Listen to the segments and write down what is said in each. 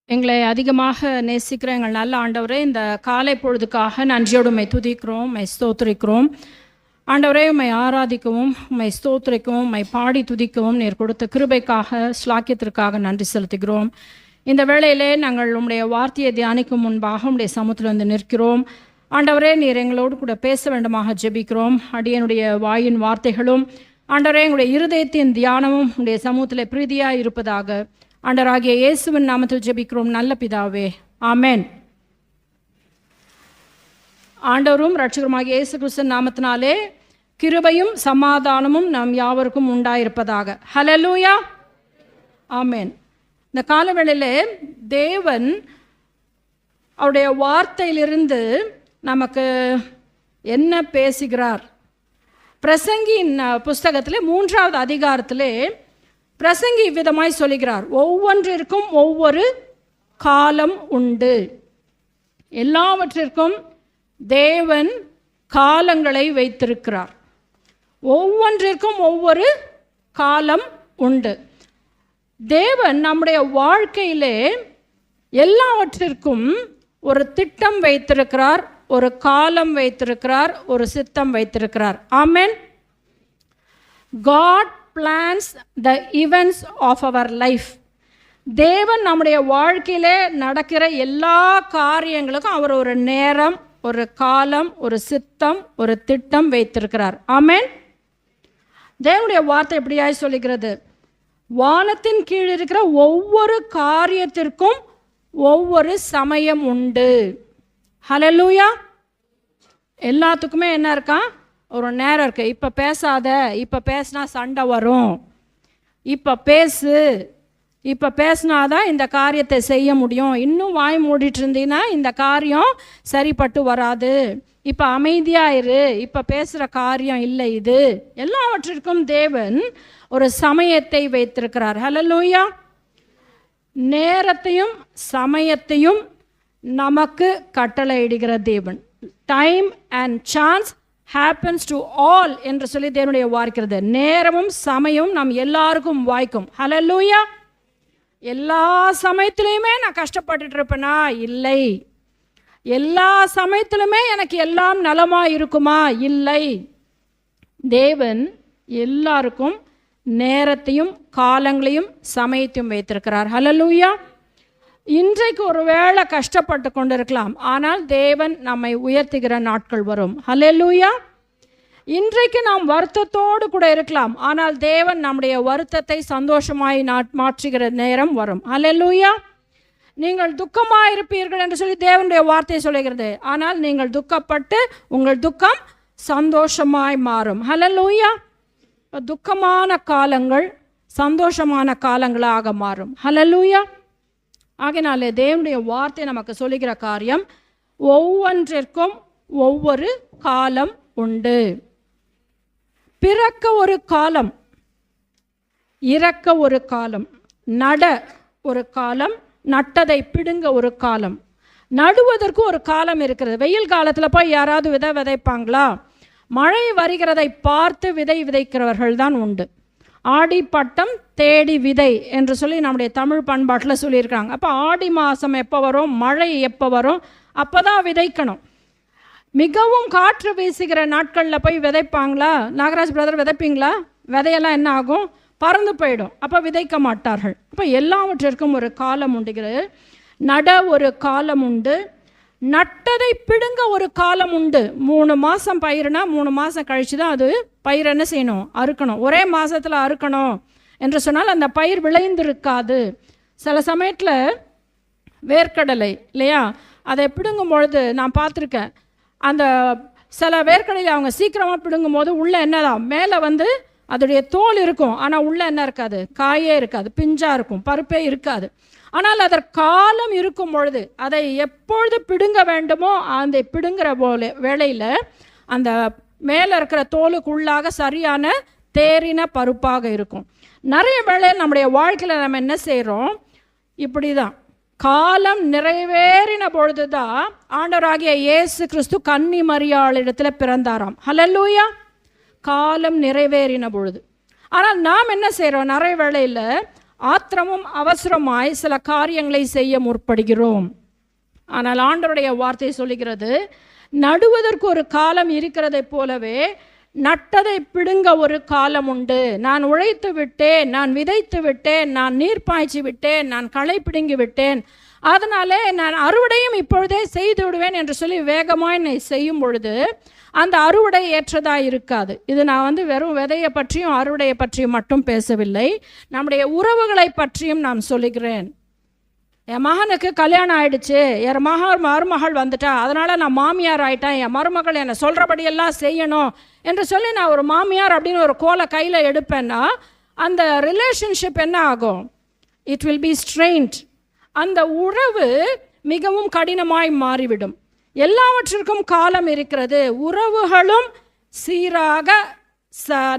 எங்களை அதிகமாக நேசிக்கிற எங்கள் நல்ல ஆண்டவரே, இந்த காலை பொழுதுக்காக நன்றியோடு உம்மை துதிக்கிறோம், உம்மை ஸ்தோத்திரிக்கிறோம். ஆண்டவரே, உம்மை ஆராதிக்கவும், உம்மை ஸ்தோத்திரிக்கவும், உம்மை பாடி துதிக்கவும் நீர் கொடுத்த கிருபைக்காக, ஸ்லாக்கியத்திற்காக நன்றி செலுத்துகிறோம். இந்த வேளையிலே நாங்கள் உம்முடைய வார்த்தையை தியானிக்கும் முன்பாக உம்முடைய சமூகத்தில் வந்து நிற்கிறோம். ஆண்டவரே, நீர் எங்களோடு கூட பேச வேண்டுமாக ஜெபிக்கிறோம். அடியனுடைய வாயின் வார்த்தைகளும் ஆண்டவரே எங்களுடைய இருதயத்தின் தியானமும் உம்முடைய சமூகத்தில் பிரீதியாக இருப்பதாக ஆண்டவராகிய இயேசுவின் நாமத்தில் ஜெபிக்கிறோம் நல்ல பிதாவே, ஆமென். ஆண்டவரும் இரட்சகருமாகிய இயேசு கிறிஸ்துவின் நாமத்தினாலே கிருபையும் சமாதானமும் நம் யாவருக்கும் உண்டாயிருப்பதாக. ஹல்லேலூயா, ஆமென். இந்த காலவேளையிலே தேவன் அவருடைய வார்த்தையிலிருந்து நமக்கு என்ன பேசுகிறார்? பிரசங்கியின் புஸ்தகத்திலே 3வது அதிகாரத்திலே பிரசங்கி விதமாய் சொல்லுகிறார், ஒவ்வொன்றிற்கும் ஒவ்வொரு காலம் உண்டு. எல்லாவற்றிற்கும் தேவன் காலங்களை வைத்திருக்கிறார். ஒவ்வொன்றிற்கும் ஒவ்வொரு காலம் உண்டு. தேவன் நம்முடைய வாழ்க்கையிலே எல்லாவற்றிற்கும் ஒரு திட்டம் வைத்திருக்கிறார், ஒரு காலம் வைத்திருக்கிறார், ஒரு சித்தம் வைத்திருக்கிறார். ஆமென். God plans the events of our life. தேவன் நம்முடைய வாழ்க்கையிலே நடக்கிற எல்லா காரியங்களுக்கும் அவர் ஒரு நேரம், ஒரு காலம், ஒரு சித்தம், ஒரு திட்டம் வைத்திருக்கிறார். ஆமென். தேவனுடைய வார்த்தை எப்படியாய் சொல்லுகிறது? வானத்தின் கீழ் இருக்கிற ஒவ்வொரு காரியத்திற்கும் ஒவ்வொரு சமயம் உண்டு. ஹல்லேலூயா. எல்லாத்துக்குமே என்ன இருக்கா? ஒரு நேரம் இருக்கு. இப்போ பேசாத, இப்போ பேசினா சண்டை வரும், இப்போ பேசு, இப்போ பேசினாதான் இந்த காரியத்தை செய்ய முடியும், இன்னும் வாய் மூடிட்டு இருந்தீங்கன்னா இந்த காரியம் சரிப்பட்டு வராது, இப்போ அமைதியாயிரு, இப்போ பேசுகிற காரியம் இல்லை. இது எல்லாவற்றிற்கும் தேவன் ஒரு சமயத்தை வைத்திருக்கிறார். ஹல்லேலூயா. நேரத்தையும் சமயத்தையும் நமக்கு கட்டளையிடுகிற தேவன். Time and chance happens to all என்று சொல்லி தேவனுடைய வார்க்கிறது. நேரமும் சமயமும் நம் எல்லாருக்கும் வாய்க்கும். ஹல்லேலூயா. எல்லா சமயத்திலையுமே நான் கஷ்டப்பட்டுட்டு இருப்பேனா? இல்லை. எல்லா சமயத்திலுமே எனக்கு எல்லாம் நலமா இருக்குமா? இல்லை. தேவன் எல்லாருக்கும் நேரத்தையும் காலங்களையும் சமயத்தையும் வைத்திருக்கிறார். ஹல்லேலூயா. இன்றைக்கு ஒரு வேளை கஷ்டப்பட்டு கொண்டு இருக்கலாம், ஆனால் தேவன் நம்மை உயர்த்துகிற நாட்கள் வரும். ஹல்லேலூயா. இன்றைக்கு நாம் வருத்தத்தோடு கூட இருக்கலாம், ஆனால் தேவன் நம்முடைய வருத்தத்தை சந்தோஷமாய் மாற்றுகிற நேரம் வரும். ஹல்லேலூயா. நீங்கள் துக்கமாக இருப்பீர்கள் என்று சொல்லி தேவனுடைய வார்த்தை சொல்லுகிறது, ஆனால் நீங்கள் துக்கப்பட்டு உங்கள் துக்கம் சந்தோஷமாய் மாறும். ஹல்லேலூயா. துக்கமான காலங்கள் சந்தோஷமான காலங்களாக மாறும். ஹல்லேலூயா. ஆகையினாலே தேவனுடைய வார்த்தை நமக்கு சொல்லுகிற காரியம், ஒவ்வொன்றிற்கும் ஒவ்வொரு காலம் உண்டு. பிறக்க ஒரு காலம், இறக்க ஒரு காலம், நட ஒரு காலம், நட்டதை பிடுங்க ஒரு காலம், நடுவதற்கு ஒரு காலம் இருக்கிறது. வெயில் காலத்தில் போய் யாராவது விதைப்பாங்களா? மழை வருகிறதை பார்த்து விதைக்கிறவர்கள் தான் உண்டு. ஆடி பட்டம் தேடி விதை என்று சொல்லி நம்முடைய தமிழ் பண்பாட்டில் சொல்லியிருக்காங்க. அப்போ ஆடி மாதம் எப்போ வரும், மழை எப்போ வரும், அப்போ தான் விதைக்கணும். மிகவும் காற்று வீசுகிற நாட்களில் போய் விதைப்பாங்களா? நாகராஜ் பிரதர் விதைப்பீங்களா? விதையெல்லாம் என்ன ஆகும்? பறந்து போயிடும். அப்போ விதைக்க மாட்டார்கள். அப்போ எல்லாவற்றிற்கும் ஒரு காலம் உண்டுகிறது. நட ஒரு காலம் உண்டு, நட்டதை பிடுங்க ஒரு காலம் உண்டு. 3 மாதம் பயிர்னா 3 மாதம் கழித்து தான் அது பயிர் என்ன செய்யணும்? அறுக்கணும். ஒரே மாதத்தில் அறுக்கணும் என்று சொன்னால் அந்த பயிர் விளைந்திருக்காது. சில சமயத்தில் வேர்க்கடலை இல்லையா, அதை பிடுங்கும் பொழுது நான் பார்த்துருக்கேன். அந்த சில வேர்க்கடலை அவங்க சீக்கிரமாக பிடுங்கும் போது உள்ளே என்னதான் மேலே அதோடைய தோல் இருக்கும், ஆனால் உள்ளே என்ன இருக்காது? காயே இருக்காது, பிஞ்சாக இருக்கும், பருப்பே இருக்காது. ஆனால் அதற்கு காலம் இருக்கும் பொழுது அதை எப்பொழுது பிடுங்க வேண்டுமோ அந்த பிடுங்குற வேளையில் அந்த மேலே இருக்கிற தோலுக்குள்ளாக சரியான தேறின பருப்பாக இருக்கும். நிறைய வேளை நம்முடைய வாழ்க்கையில் நம்ம என்ன செய்கிறோம்? இப்படி தான். காலம் நிறைவேறின பொழுது தான் ஆண்டவராகிய இயேசு கிறிஸ்து கன்னி மரியாளிடத்தில் பிறந்தாராம். ஹல்லேலூயா. காலம் நிறைவேறின பொழுது. ஆனால் நாம் என்ன செய்கிறோம்? நிறைய வேளையில் ஆத்திரமும் அவசரமாய் சில காரியங்களை செய்ய முற்படுகிறோம். ஆனால் ஆண்டவருடைய வார்த்தை சொல்லுகிறது, நடுவதற்கு ஒரு காலம் இருக்கிறதை போலவே நட்டதை பிடுங்க ஒரு காலம் உண்டு. நான் உழைத்து விட்டேன், நான் விதைத்து விட்டேன், நான் நீர் பாய்ச்சி விட்டேன், நான் களை பிடுங்கி விட்டேன், அதனாலே நான் அறுவடையும் இப்பொழுதே செய்து விடுவேன் என்று சொல்லி வேகமாய் என்னை செய்யும் பொழுது அந்த அறுவடை ஏற்றதாக இருக்காது. இது நான் வெறும் விதையை பற்றியும் அறுவடையை பற்றியும் மட்டும் பேசவில்லை, நம்முடைய உறவுகளை பற்றியும் நான் சொல்லுகிறேன். என் மகனுக்கு கல்யாணம் ஆயிடுச்சு, என் மருமகள் வந்துட்டா, அதனால் நான் மாமியார் ஆயிட்டேன், என் மருமகள் என்னை சொல்கிறபடியெல்லாம் செய்யணும் என்று சொல்லி நான் ஒரு மாமியார் அப்படின்னு ஒரு கோலை கையில் எடுப்பேன்னா அந்த ரிலேஷன்ஷிப் என்ன ஆகும்? It will be strained. அந்த உறவு மிகவும் கடினமாய் மாறிவிடும். எல்லாவற்றிற்கும் காலம் இருக்கிறது. உறவுகளும் சீராக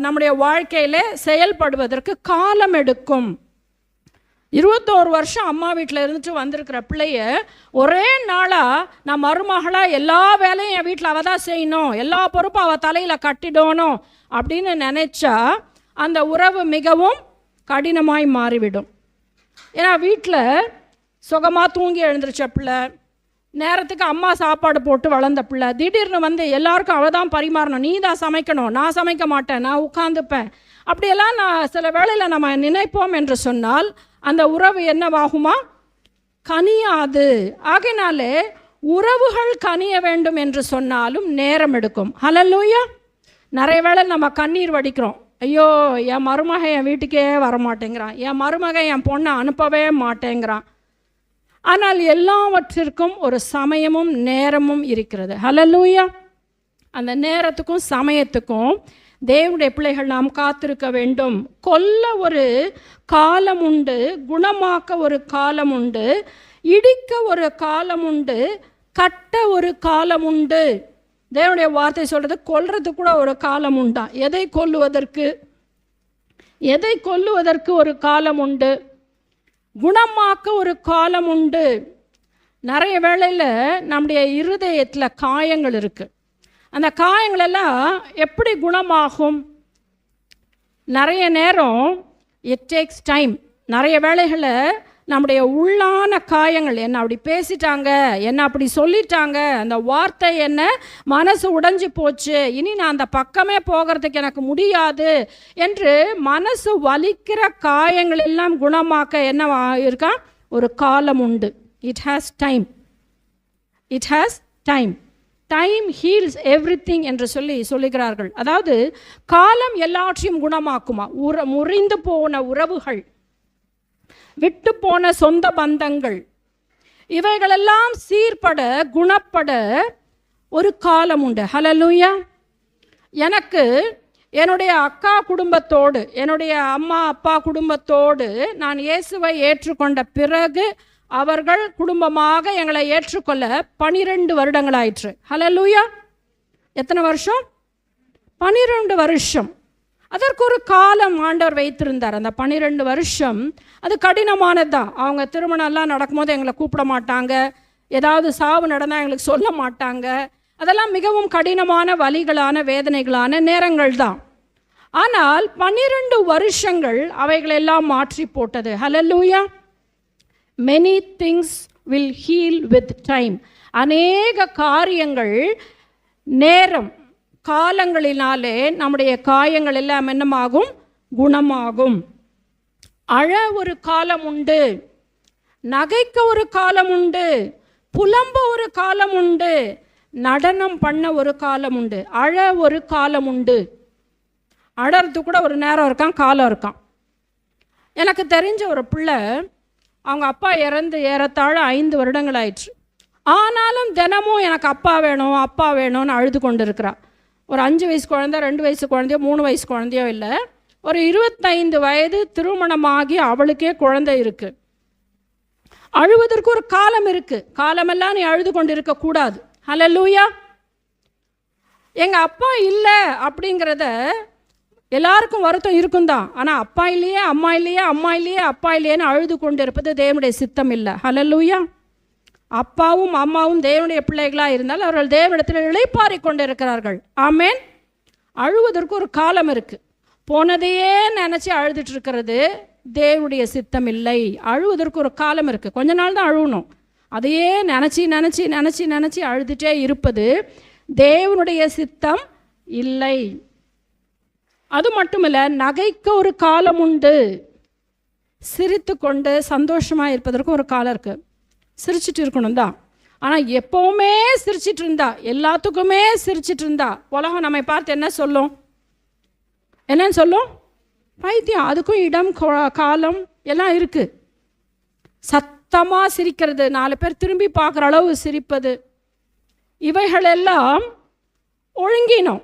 நம்முடைய வாழ்க்கையில் செயல்படுவதற்கு காலம் எடுக்கும். 21 வருஷம் அம்மா வீட்டில் இருந்துட்டு வந்திருக்கிற பிள்ளைய ஒரே நாளாக நான் மருமகளாக எல்லா வேலையும் என் வீட்டில் அவள் தான் செய்யணும், எல்லா பொறுப்பும் அவள் தலையில் கட்டிடணும் அப்படின்னு நினச்சா அந்த உறவு மிகவும் கடினமாய் மாறிவிடும். ஏன்னா வீட்டில் சுகமாக தூங்கி எழுந்திரிச்ச பிள்ளை, நேரத்துக்கு அம்மா சாப்பாடு போட்டு வளர்ந்த பிள்ளை, திடீர்னு எல்லாருக்கும் அவள் தான் பரிமாறணும், நீ தான் சமைக்கணும், நான் சமைக்க மாட்டேன், நான் உட்காந்துப்பேன், அப்படியெல்லாம் நான் சில வேளையில் நம்ம நினைப்போம் என்று சொன்னால் அந்த உறவு என்னவாகுமா? கனியாது. ஆகையினாலே உறவுகள் கனிய வேண்டும் என்று சொன்னாலும் நேரம் எடுக்கும். ஹல்லேலூயா. நிறைய வேளை நம்ம கண்ணீர் வடிக்கிறோம், ஐயோ என் மருமக என் வீட்டுக்கே வரமாட்டேங்கிறான், என் மருமக என் பொண்ணை அனுப்பவே மாட்டேங்கிறான். ஆனால் எல்லாவற்றிற்கும் ஒரு சமயமும் நேரமும் இருக்கிறது. ஹல்லேலூயா. அந்த நேரத்துக்கும் சமயத்துக்கும் தேவனுடைய பிள்ளைகள் நாம் காத்திருக்க வேண்டும். கொல்ல ஒரு காலம் உண்டு, குணமாக்க ஒரு காலம் உண்டு, இடிக்க ஒரு காலம் உண்டு, கட்ட ஒரு காலம் உண்டு. தேவனுடைய வார்த்தை சொல்கிறது, கொல்றதுக்கு கூட ஒரு காலம் உண்டா. எதை கொல்லுவதற்கு ஒரு காலம் உண்டு, குணமாக்க ஒரு காலம் உண்டு. நிறைய வேளையில் நம்முடைய இருதயத்தில் காயங்கள் இருக்குது. அந்த காயங்களெல்லாம் எப்படி குணமாகும்? நிறைய நேரம் இட் டேக்ஸ் டைம். நிறைய வேளைகளில் நம்முடைய உள்ளான காயங்கள், என்ன அப்படி பேசிட்டாங்க, என்ன அப்படி சொல்லிட்டாங்க, அந்த வார்த்தை என்ன மனசு உடைஞ்சு போச்சு, இனி நான் அந்த பக்கமே போகிறதுக்கு எனக்கு முடியாது என்று மனசு வலிக்கிற காயங்கள் எல்லாம் குணமாக்க என்ன இருக்கா? ஒரு காலம் உண்டு. It has time. Time heals everything என்று சொல்லுகிறார்கள். அதாவது காலம் எல்லாற்றையும் குணமாக்குமா. முறிந்து போன உறவுகள், விட்டு போன சொந்த பந்தங்கள், இவைகளெல்லாம் சீர்பட குணப்பட ஒரு காலம் உண்டு. ஹல்லேலூயா. எனக்கு என்னுடைய அக்கா குடும்பத்தோடு, என்னுடைய அம்மா அப்பா குடும்பத்தோடு நான் இயேசுவை ஏற்றுக்கொண்ட பிறகு அவர்கள் குடும்பமாக எங்களை ஏற்றுக்கொள்ள 12 வருடங்கள் ஆயிற்று. ஹல்லேலூயா. எத்தனை வருஷம்? 12 வருஷம். அதற்கு ஒரு காலம் ஆண்டவர் வைத்திருந்தார். அந்த 12 வருஷம் அது கடினமானது தான். அவங்க திருமணம்லாம் நடக்கும்போது எங்களை கூப்பிட மாட்டாங்க, ஏதாவது சாவு நடந்தால் எங்களுக்கு சொல்ல மாட்டாங்க. அதெல்லாம் மிகவும் கடினமான வலிகளான வேதனைகளான நேரங்கள் தான். ஆனால் 12 வருஷங்கள் அவைகளெல்லாம் மாற்றி போட்டது. ஹல்லேலூயா. Many things will heal with time. அநேக காரியங்கள் நேரம் காலங்களினாலே நம்முடைய காயங்கள் எல்லாம் என்னமாகும்? குணமாகும். அழ ஒரு காலம் உண்டு, நகைக்க ஒரு காலம் உண்டு, புலம்ப ஒரு காலம் உண்டு, நடனம் பண்ண ஒரு காலம் உண்டு. அழ ஒரு காலம் உண்டு. அழறது கூட ஒரு நேரம் இருக்கான், காலம் இருக்கான். எனக்கு தெரிஞ்ச ஒரு பிள்ளை, அவங்க அப்பா இறந்து ஏறத்தாழ 5 வருடங்கள் ஆயிடுச்சு. ஆனாலும் தினமும் எனக்கு அப்பா வேணும் அப்பா வேணும்னு அழுது கொண்டு இருக்கிறா. ஒரு 5 வயசு குழந்தை, 2 வயசு குழந்தையோ 3 வயசு குழந்தையோ இல்லை, ஒரு 25 வயது திருமணமாகி அவளுக்கே குழந்தை இருக்குது. அழுவதற்கு ஒரு காலம் இருக்குது. காலமெல்லாம் நீ அழுது கொண்டு இருக்கக்கூடாது. ஹல்லேலூயா. எங்கள் அப்பா இல்லை அப்படிங்கிறத எல்லாருக்கும் வருத்தம் இருக்கும் தான். ஆனால் அப்பா இல்லையே அம்மா இல்லையே அம்மா இல்லையே அப்பா இல்லையேன்னு அழுது கொண்டு இருப்பது தேவனுடைய சித்தம் இல்லை. ஹல்லேலூயா. அப்பாவும் அம்மாவும் தேவனுடைய பிள்ளைகளாக இருந்தால் அவர்கள் தேவனிடத்தில் இளைப்பாறி கொண்டு இருக்கிறார்கள். ஆமேன். அழுவதற்கு ஒரு காலம் இருக்குது. போனதையே நினச்சி அழுதுட்டு இருக்கிறது தேவனுடைய சித்தம் இல்லை. அழுவதற்கு ஒரு காலம் இருக்குது. கொஞ்ச நாள் தான் அழுவணும். அதையே நினச்சி நினச்சி நினச்சி நினச்சி அழுதுகிட்டே இருப்பது தேவனுடைய சித்தம் இல்லை. அது மட்டும் இல்லை, நகைக்க ஒரு காலம் உண்டு. சிரித்து கொண்டு சந்தோஷமாக இருப்பதற்கு ஒரு காலம் இருக்குது. சிரிச்சிட்டு இருக்கணும் தான். ஆனால் எப்போவுமே சிரிச்சிட்டு இருந்தா, எல்லாத்துக்குமே சிரிச்சிட்டு இருந்தா உலகம் நம்மை பார்த்து என்ன சொல்லும்? என்னன்னு சொல்லும்? பைத்தியம். அதுக்கும் இடம் காலம் எல்லாம் இருக்குது. சத்தமாக சிரிக்கிறது, 4 பேர் திரும்பி பார்க்குற அளவு சிரிப்பது, இவைகளெல்லாம் ஒழுங்கினோம்.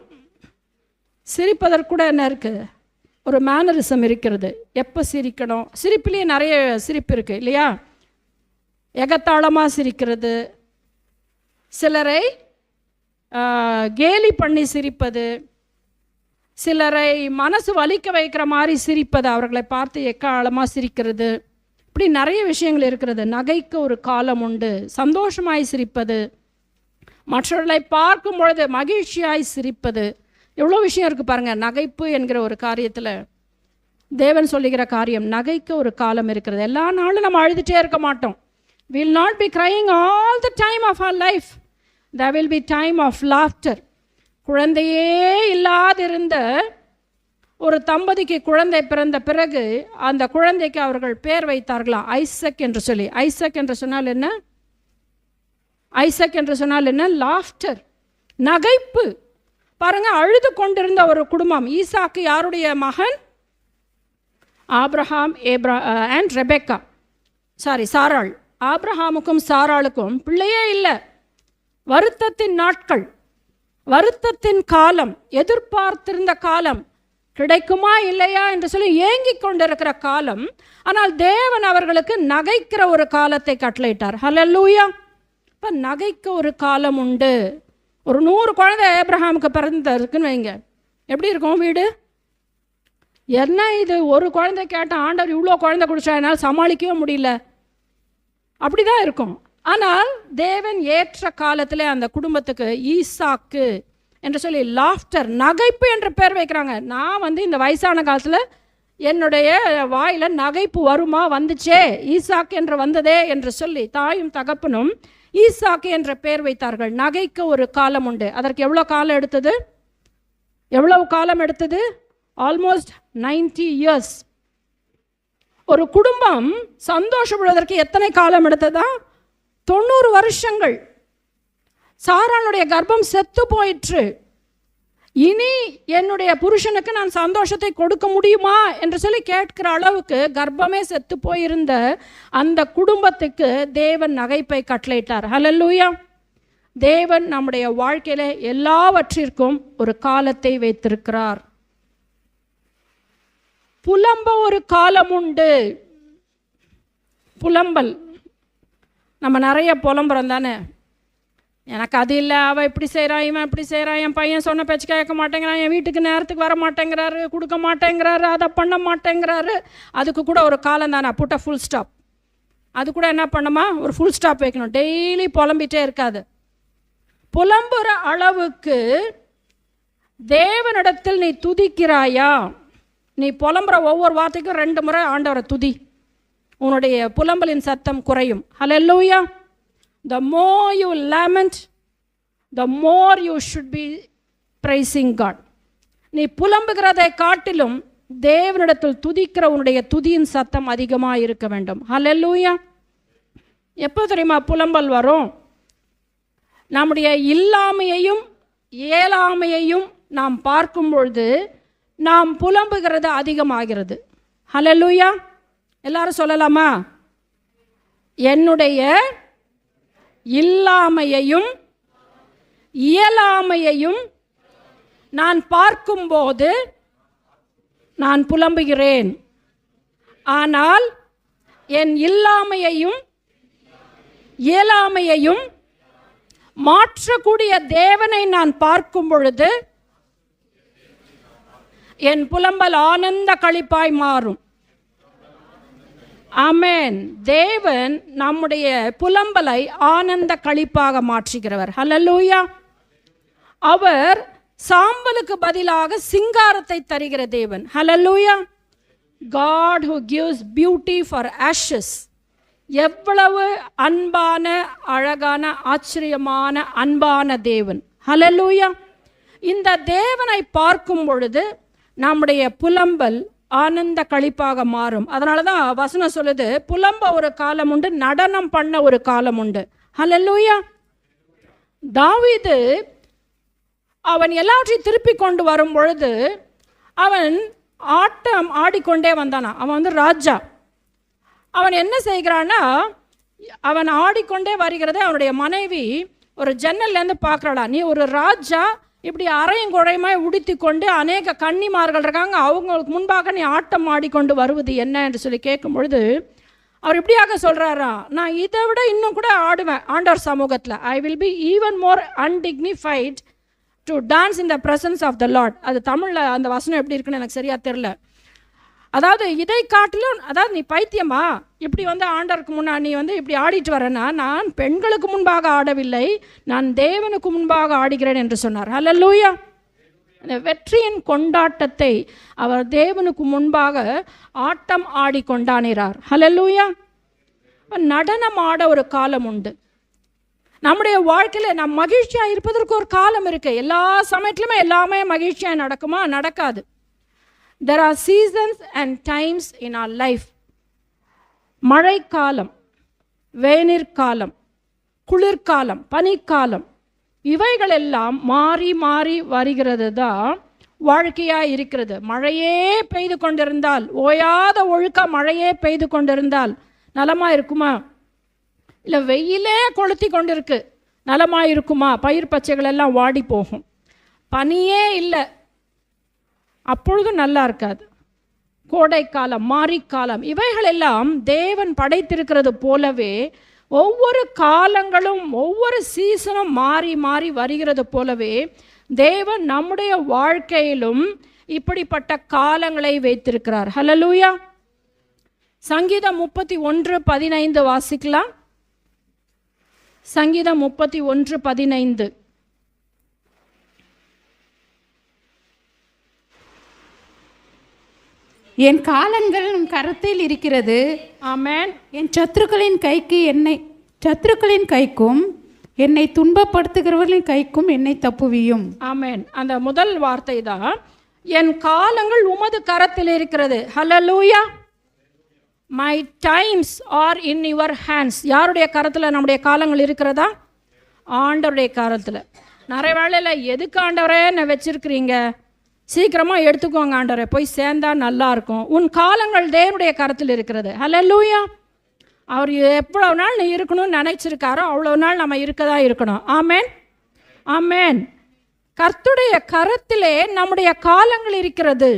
சிரிப்பதற்கு கூட என்ன இருக்குது? ஒரு மேனரிசம் இருக்கிறது. எப்போ சிரிக்கணும்? சிரிப்பிலேயே நிறைய சிரிப்பு இருக்குது இல்லையா? எகத்தாளமாக சிரிக்கிறது, சிலரை கேலி பண்ணி சிரிப்பது, சிலரை மனசு வலிக்க வைக்கிற மாதிரி சிரிப்பது, அவர்களை பார்த்து எக்காலமாக சிரிக்கிறது, இப்படி நிறைய விஷயங்கள் இருக்கிறது. நகைக்க ஒரு காலம் உண்டு. சந்தோஷமாய் சிரிப்பது, மற்றவர்களை பார்க்கும் பொழுது மகிழ்ச்சியாய் சிரிப்பது, எவ்வளோ விஷயம் இருக்குது பாருங்கள். நகைப்பு என்கிற ஒரு காரியத்தில் தேவன் சொல்லுகிற காரியம், நகைக்க ஒரு காலம் இருக்கிறது. எல்லா நாளும் நம்ம அழுதுகிட்டே இருக்க மாட்டோம். We will not be crying all the time of our life. There will be time of laughter. குழந்தையே இல்லாதிருந்த ஒரு தம்பதிக்கு குழந்தை பிறந்த பிறகு அந்த குழந்தைக்கு அவர்கள் பேர் வைத்தார்களாம் ஐசக் என்று சொல்லி. ஐசக் என்று சொன்னால் என்ன? ஐசக் என்று சொன்னால் என்ன? லாஃப்டர், நகைப்பு. பாருங்க, அழுது கொண்டிருந்த ஒரு குடும்பம். ஈசாக்கு யாருடைய மகன்? Abraham and Rebecca. சாராள். ஆப்ரஹாமுக்கும் சாராளுக்கும் பிள்ளையே இல்லை. வருத்தத்தின் நாட்கள், வருத்தத்தின் காலம், எதிர்பார்த்திருந்த காலம், கிடைக்குமா இல்லையா என்று சொல்லி ஏங்கிக் கொண்டிருக்கிற காலம். ஆனால் தேவன் அவர்களுக்கு நகைக்கிற ஒரு காலத்தை கட்டளையிட்டார். ஹல்லேலூயா. இப்போ நகைக்க ஒரு காலம் உண்டு. ஒரு 100 குழந்தை ஆபிரகாமுக்கு பிறந்திருக்குன்னு வைங்க, எப்படி இருக்கும் வீடு? என்ன இது, ஒரு குழந்தை கேட்ட ஆண்டவர் இவ்வளோ குழந்தை கொடுத்தா என்னால் சமாளிக்கவே முடியல, அப்படி தான் இருக்கும். ஆனால் தேவன் ஏற்ற காலத்தில் அந்த குடும்பத்துக்கு ஈசாக்கு என்று சொல்லி லாஃப்டர், நகைப்பு என்ற பேர் வைக்கிறாங்க. நான் இந்த வயசான காலத்தில் என்னுடைய வாயில் நகைப்பு வருமா? வந்துச்சே, ஈசாக்கு என்று வந்ததே என்று சொல்லி தாயும் தகப்பனும் ஈசாக்கு என்ற பெயர் வைத்தார்கள். நகைக்க ஒரு காலம் உண்டு. அதற்கு எவ்வளோ காலம் எடுத்தது? எவ்வளவு காலம் எடுத்தது? Almost 90 years. ஒரு குடும்பம் சந்தோஷப்படுவதற்கு எத்தனை காலம் எடுத்ததா? 90 வருஷங்கள். சாராளுடைய கர்ப்பம் செத்து போயிற்று. இனி என்னுடைய புருஷனுக்கு நான் சந்தோஷத்தை கொடுக்க முடியுமா என்று சொல்லி கேட்கிற அளவுக்கு கர்ப்பமே செத்து போயிருந்த அந்த குடும்பத்துக்கு தேவன் நகைப்பை கட்டளையிட்டார். ஹல்லேலூயா. தேவன் நம்முடைய வாழ்க்கையில எல்லாவற்றிற்கும் ஒரு காலத்தை வைத்திருக்கிறார். புலம்ப ஒரு காலம் உண்டு. புலம்பல், நம்ம நிறைய புலம்புறோம் தானே. எனக்கு அது இல்லை, அவள் இப்படி செய்கிறான், இவன் இப்படி செய்கிறான், என் பையன் சொன்ன பேச்சு கேட்க மாட்டேங்கிறான், என் வீட்டுக்கு நேரத்துக்கு வர மாட்டேங்கிறாரு, கொடுக்க மாட்டேங்கிறாரு, அதை பண்ண மாட்டேங்கிறாரு. அதுக்கு கூட ஒரு காலம் தானே, புட்ட ஃபுல் ஸ்டாப். அது கூட என்ன பண்ணுமா? ஒரு ஃபுல் ஸ்டாப் வைக்கணும். டெய்லி புலம்பிகிட்டே இருக்காது. புலம்புற அளவுக்கு தேவனிடத்தில் நீ துதிக்கிறாயா? நீ புலம்புற ஒவ்வொரு வார்த்தைக்கும் 2 முறை ஆண்டவரை துதி. உன்னுடைய புலம்பலின் சத்தம் குறையும். ஹல்லேலூயா. The more you lament, the more you should be praising God. நீ புலம்புகிறதை காட்டிலும் தேவனிடத்தில் துதிக்கிற உன்னுடைய துதியின் சத்தம் அதிகமாக இருக்க வேண்டும். ஹல்லேலூயா. எப்போ தெரியுமா புலம்பல் வரும்? நம்முடைய இல்லாமையையும் இயலாமையையும் நாம் பார்க்கும் பொழுது நாம் புலம்புகிறது அதிகமாகிறது. ஹல்லேலூயா. எல்லாரும் சொல்லலாமா? என்னுடைய இல்லாமையையும் இயலாமையையும் நான் பார்க்கும்போது நான் புலம்புகிறேன். ஆனால் என் இல்லாமையையும் இயலாமையையும் மாற்றக்கூடிய தேவனை நான் பார்க்கும் பொழுது என் புலம்பல் ஆனந்த களிப்பாய் மாறும். ஆமென். தேவன் நம்முடைய புலம்பலை ஆனந்த களிப்பாக மாற்றுகிறவர். ஹல்லேலூயா. அவர் சாம்பலுக்கு பதிலாக சிங்காரத்தை தருகிற தேவன். ஹல்லேலூயா. God who gives beauty for ashes. எவ்வளவு அன்பான, அழகான, ஆச்சரியமான, அன்பான தேவன். ஹல்லேலூயா. இந்த தேவனை பார்க்கும் பொழுது நம்முடைய புலம்பல் ஆனந்த களிப்பாக மாறும். அதனால தான் வசனம் சொல்லுது, புலம்ப ஒரு காலம் உண்டு, நடனம் பண்ண ஒரு காலம் உண்டு. ஹல்லேலூயா. தாவீது அவன் எல்லாவற்றையும் திருப்பி கொண்டு வரும் பொழுது அவன் ஆட்டம் ஆடிக்கொண்டே வந்தானா. அவன் ராஜா. அவன் என்ன செய்கிறான்னா, அவன் ஆடிக்கொண்டே வருகிறத அவனுடைய மனைவி ஒரு ஜன்னல்லேருந்து பார்க்குறாளா. நீ ஒரு ராஜா, இப்படி அரையும் குறையுமாய் உடுத்தி கொண்டு அநேக கன்னிமார்கள் இருக்காங்க, அவங்களுக்கு முன்பாக நீ ஆட்டம் ஆடிக்கொண்டு வருவது என்ன என்று சொல்லி கேட்கும் பொழுது அவர் இப்படியாக சொல்கிறாரா, நான் இதை விட இன்னும் கூட ஆடுவேன் ஆண்டவர் சமூகத்தில். I will be even more undignified to dance in the presence of the Lord. அது தமிழில் அந்த வசனம் எப்படி இருக்குன்னு எனக்கு சரியாக தெரில. அதாவது இதை காட்டிலும், அதாவது நீ பைத்தியமா, இப்படி ஆண்டவருக்கு முன்னாடி நீ இப்படி ஆடிட்டு வரேன்னா, நான் பெண்களுக்கு முன்பாக ஆடவில்லை, நான் தேவனுக்கு முன்பாக ஆடுகிறேன் என்று சொன்னார். ஹல்லேலூயா. அந்த வெற்றியின் கொண்டாட்டத்தை அவர் தேவனுக்கு முன்பாக ஆட்டம் ஆடி கொண்டாடினார். ஹல்லேலூயா. நடனம் ஆட ஒரு காலம் உண்டு. நம்முடைய வாழ்க்கையில் நாம் மகிழ்ச்சியாக இருப்பதற்கு ஒரு காலம் இருக்குது. எல்லா சமயத்துலையுமே எல்லாமே மகிழ்ச்சியாக நடக்குமா? நடக்காது. There are seasons and times in our life. மழைக்காலம், வேநீர்காலம், குளிர்காலம், பனிக்காலம், இவைகளெல்லாம் மாறி மாறி வருகிறது தான் வாழ்க்கையாக இருக்கிறது. மழையே பெய்து கொண்டிருந்தால், ஓயாத ஒழுக்க மழையே பெய்து கொண்டிருந்தால் நலமாக இருக்குமா? இல்லை வெயிலே கொளுத்தி கொண்டிருக்கு, நலமாக இருக்குமா? பயிர் பச்சைகள் எல்லாம் வாடி போகும். பனியே இல்லை, அப்பொழுதும் நல்லா இருக்காது. கோடைக்காலம், மாரிக்காலம், இவைகளெல்லாம் தேவன் படைத்திருக்கிறது போலவே ஒவ்வொரு காலங்களும் ஒவ்வொரு சீசனும் மாறி மாறி வருகிறது போலவே தேவன் நம்முடைய வாழ்க்கையிலும் இப்படிப்பட்ட காலங்களை வைத்திருக்கிறார். ஹல்லேலூயா. சங்கீதம் 31:15 வாசிக்கலாம். சங்கீதம் 31:15. என் காலங்கள் உன் கரத்தில் இருக்கிறது. ஆமென். என் சத்துருக்களின் கைக்கும் என்னை துன்பப்படுத்துகிறவர்களின் கைக்கும் என்னை தப்புவியும். ஆமென். அந்த முதல் வார்த்தை தான், என் காலங்கள் உமது கரத்தில் இருக்கிறது. Hallelujah. My times are in your hands. யாருடைய கரத்தில் நம்முடைய காலங்கள் இருக்கிறதா? ஆண்டவருடைய கரத்தில். நிறைய வேளையில் எதுக்கு ஆண்டவரே என்ன வச்சிருக்கிறீங்க, சீக்கிரமாக எடுத்துக்கோங்க ஆண்டவரே, போய் சேர்ந்தா நல்லா இருக்கும். உன் காலங்கள் தேவனுடைய கரத்தில் இருக்கிறது. ஹல்லேலூயா. அவர் எவ்வளவு நாள் நீ இருக்கணும்னு நினைச்சிருக்காரோ அவ்வளோ நாள் நம்ம இருக்கதான் இருக்கணும். ஆமென், ஆமென். கர்த்தருடைய கரத்திலே நம்முடைய காலங்கள் இருக்கிறது.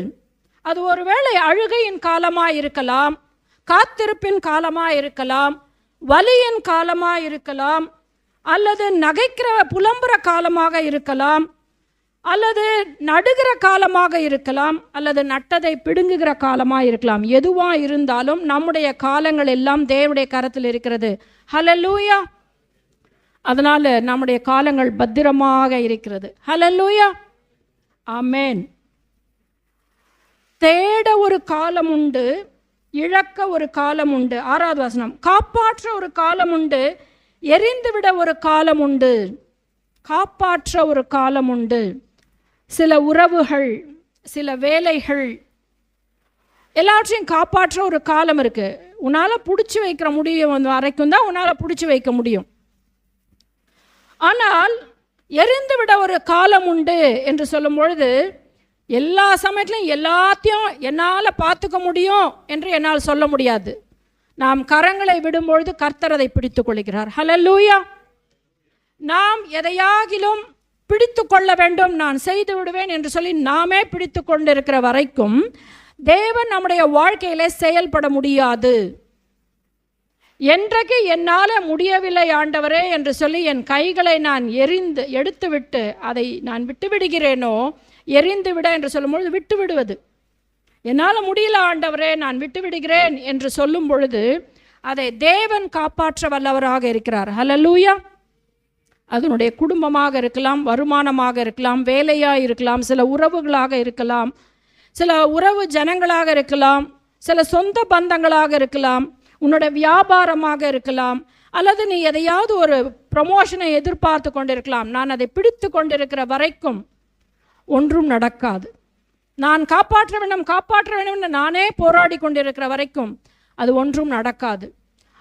அது ஒருவேளை அழுகையின் காலமாக இருக்கலாம், காத்திருப்பின் காலமாக இருக்கலாம், வலியின் காலமாக இருக்கலாம், அல்லது நகைக்கிற புலம்புற காலமாக இருக்கலாம், அல்லது நடுகிற காலமாக இருக்கலாம், அல்லது நட்டதை பிடுங்குகிற காலமாக இருக்கலாம். எதுவாக இருந்தாலும் நம்முடைய காலங்கள் எல்லாம் தேவனுடைய கரத்தில் இருக்கிறது. ஹல்லேலூயா. அதனால் நம்முடைய காலங்கள் பத்திரமாக இருக்கிறது. ஹல்லேலூயா. ஆமென். தேட ஒரு காலம் உண்டு, இழக்க ஒரு காலம் உண்டு. 6வது வசனம், காப்பாற்ற ஒரு காலம் உண்டு, எரிந்துவிட ஒரு காலம் உண்டு. காப்பாற்ற ஒரு காலம் உண்டு. சில உறவுகள், சில வேலைகள், எல்லாவற்றையும் காப்பாற்ற ஒரு காலம் இருக்குது. உன்னால் பிடிச்சி வைக்கிற முடியும் வரைக்கும் தான் உன்னால் பிடிச்சி வைக்க முடியும். ஆனால் எரிந்து விட ஒரு காலம் உண்டு என்று சொல்லும் பொழுது, எல்லா சமயத்திலும் எல்லாத்தையும் என்னால் பார்த்துக்க முடியும் என்று என்னால் சொல்ல முடியாது. நாம் கரங்களை விடும்பொழுது கர்த்தர் அதை பிடித்து கொள்கிறார். ஹல்லேலூயா. நாம் எதையாகிலும் பிடித்து கொள்ள வேண்டும், நான் செய்து விடுவேன் என்று சொல்லி நாமே பிடித்து கொண்டிருக்கிற வரைக்கும் தேவன் நம்முடைய வாழ்க்கையிலே செயல்பட முடியாது. என்றைக்கு என்னால் முடியவில்லை ஆண்டவரே என்று சொல்லி என் கைகளை நான் எடுத்துவிட்டு அதை நான் விட்டு விடுகிறேனோ, எரிந்து விட என்று சொல்லும்பொழுது விட்டு விடுவது. என்னால் முடியல ஆண்டவரே நான் விட்டு விடுகிறேன் என்று சொல்லும் பொழுது அதை தேவன் காப்பாற்ற வல்லவராக இருக்கிறார். ஹல்லேலூயா. அதனுடைய குடும்பமாக இருக்கலாம், வருமானமாக இருக்கலாம், வேலையாக இருக்கலாம், சில உறவுகளாக இருக்கலாம், சில உறவு ஜனங்களாக இருக்கலாம், சில சொந்த பந்தங்களாக இருக்கலாம், உன்னோட வியாபாரமாக இருக்கலாம், அல்லது நீ எதையாவது ஒரு ப்ரமோஷனை எதிர்பார்த்து கொண்டிருக்கலாம். நான் அதை பிடித்து கொண்டிருக்கிற வரைக்கும் ஒன்றும் நடக்காது. நான் காப்பாற்ற வேண்டும் நானே போராடி கொண்டிருக்கிற வரைக்கும் அது ஒன்றும் நடக்காது.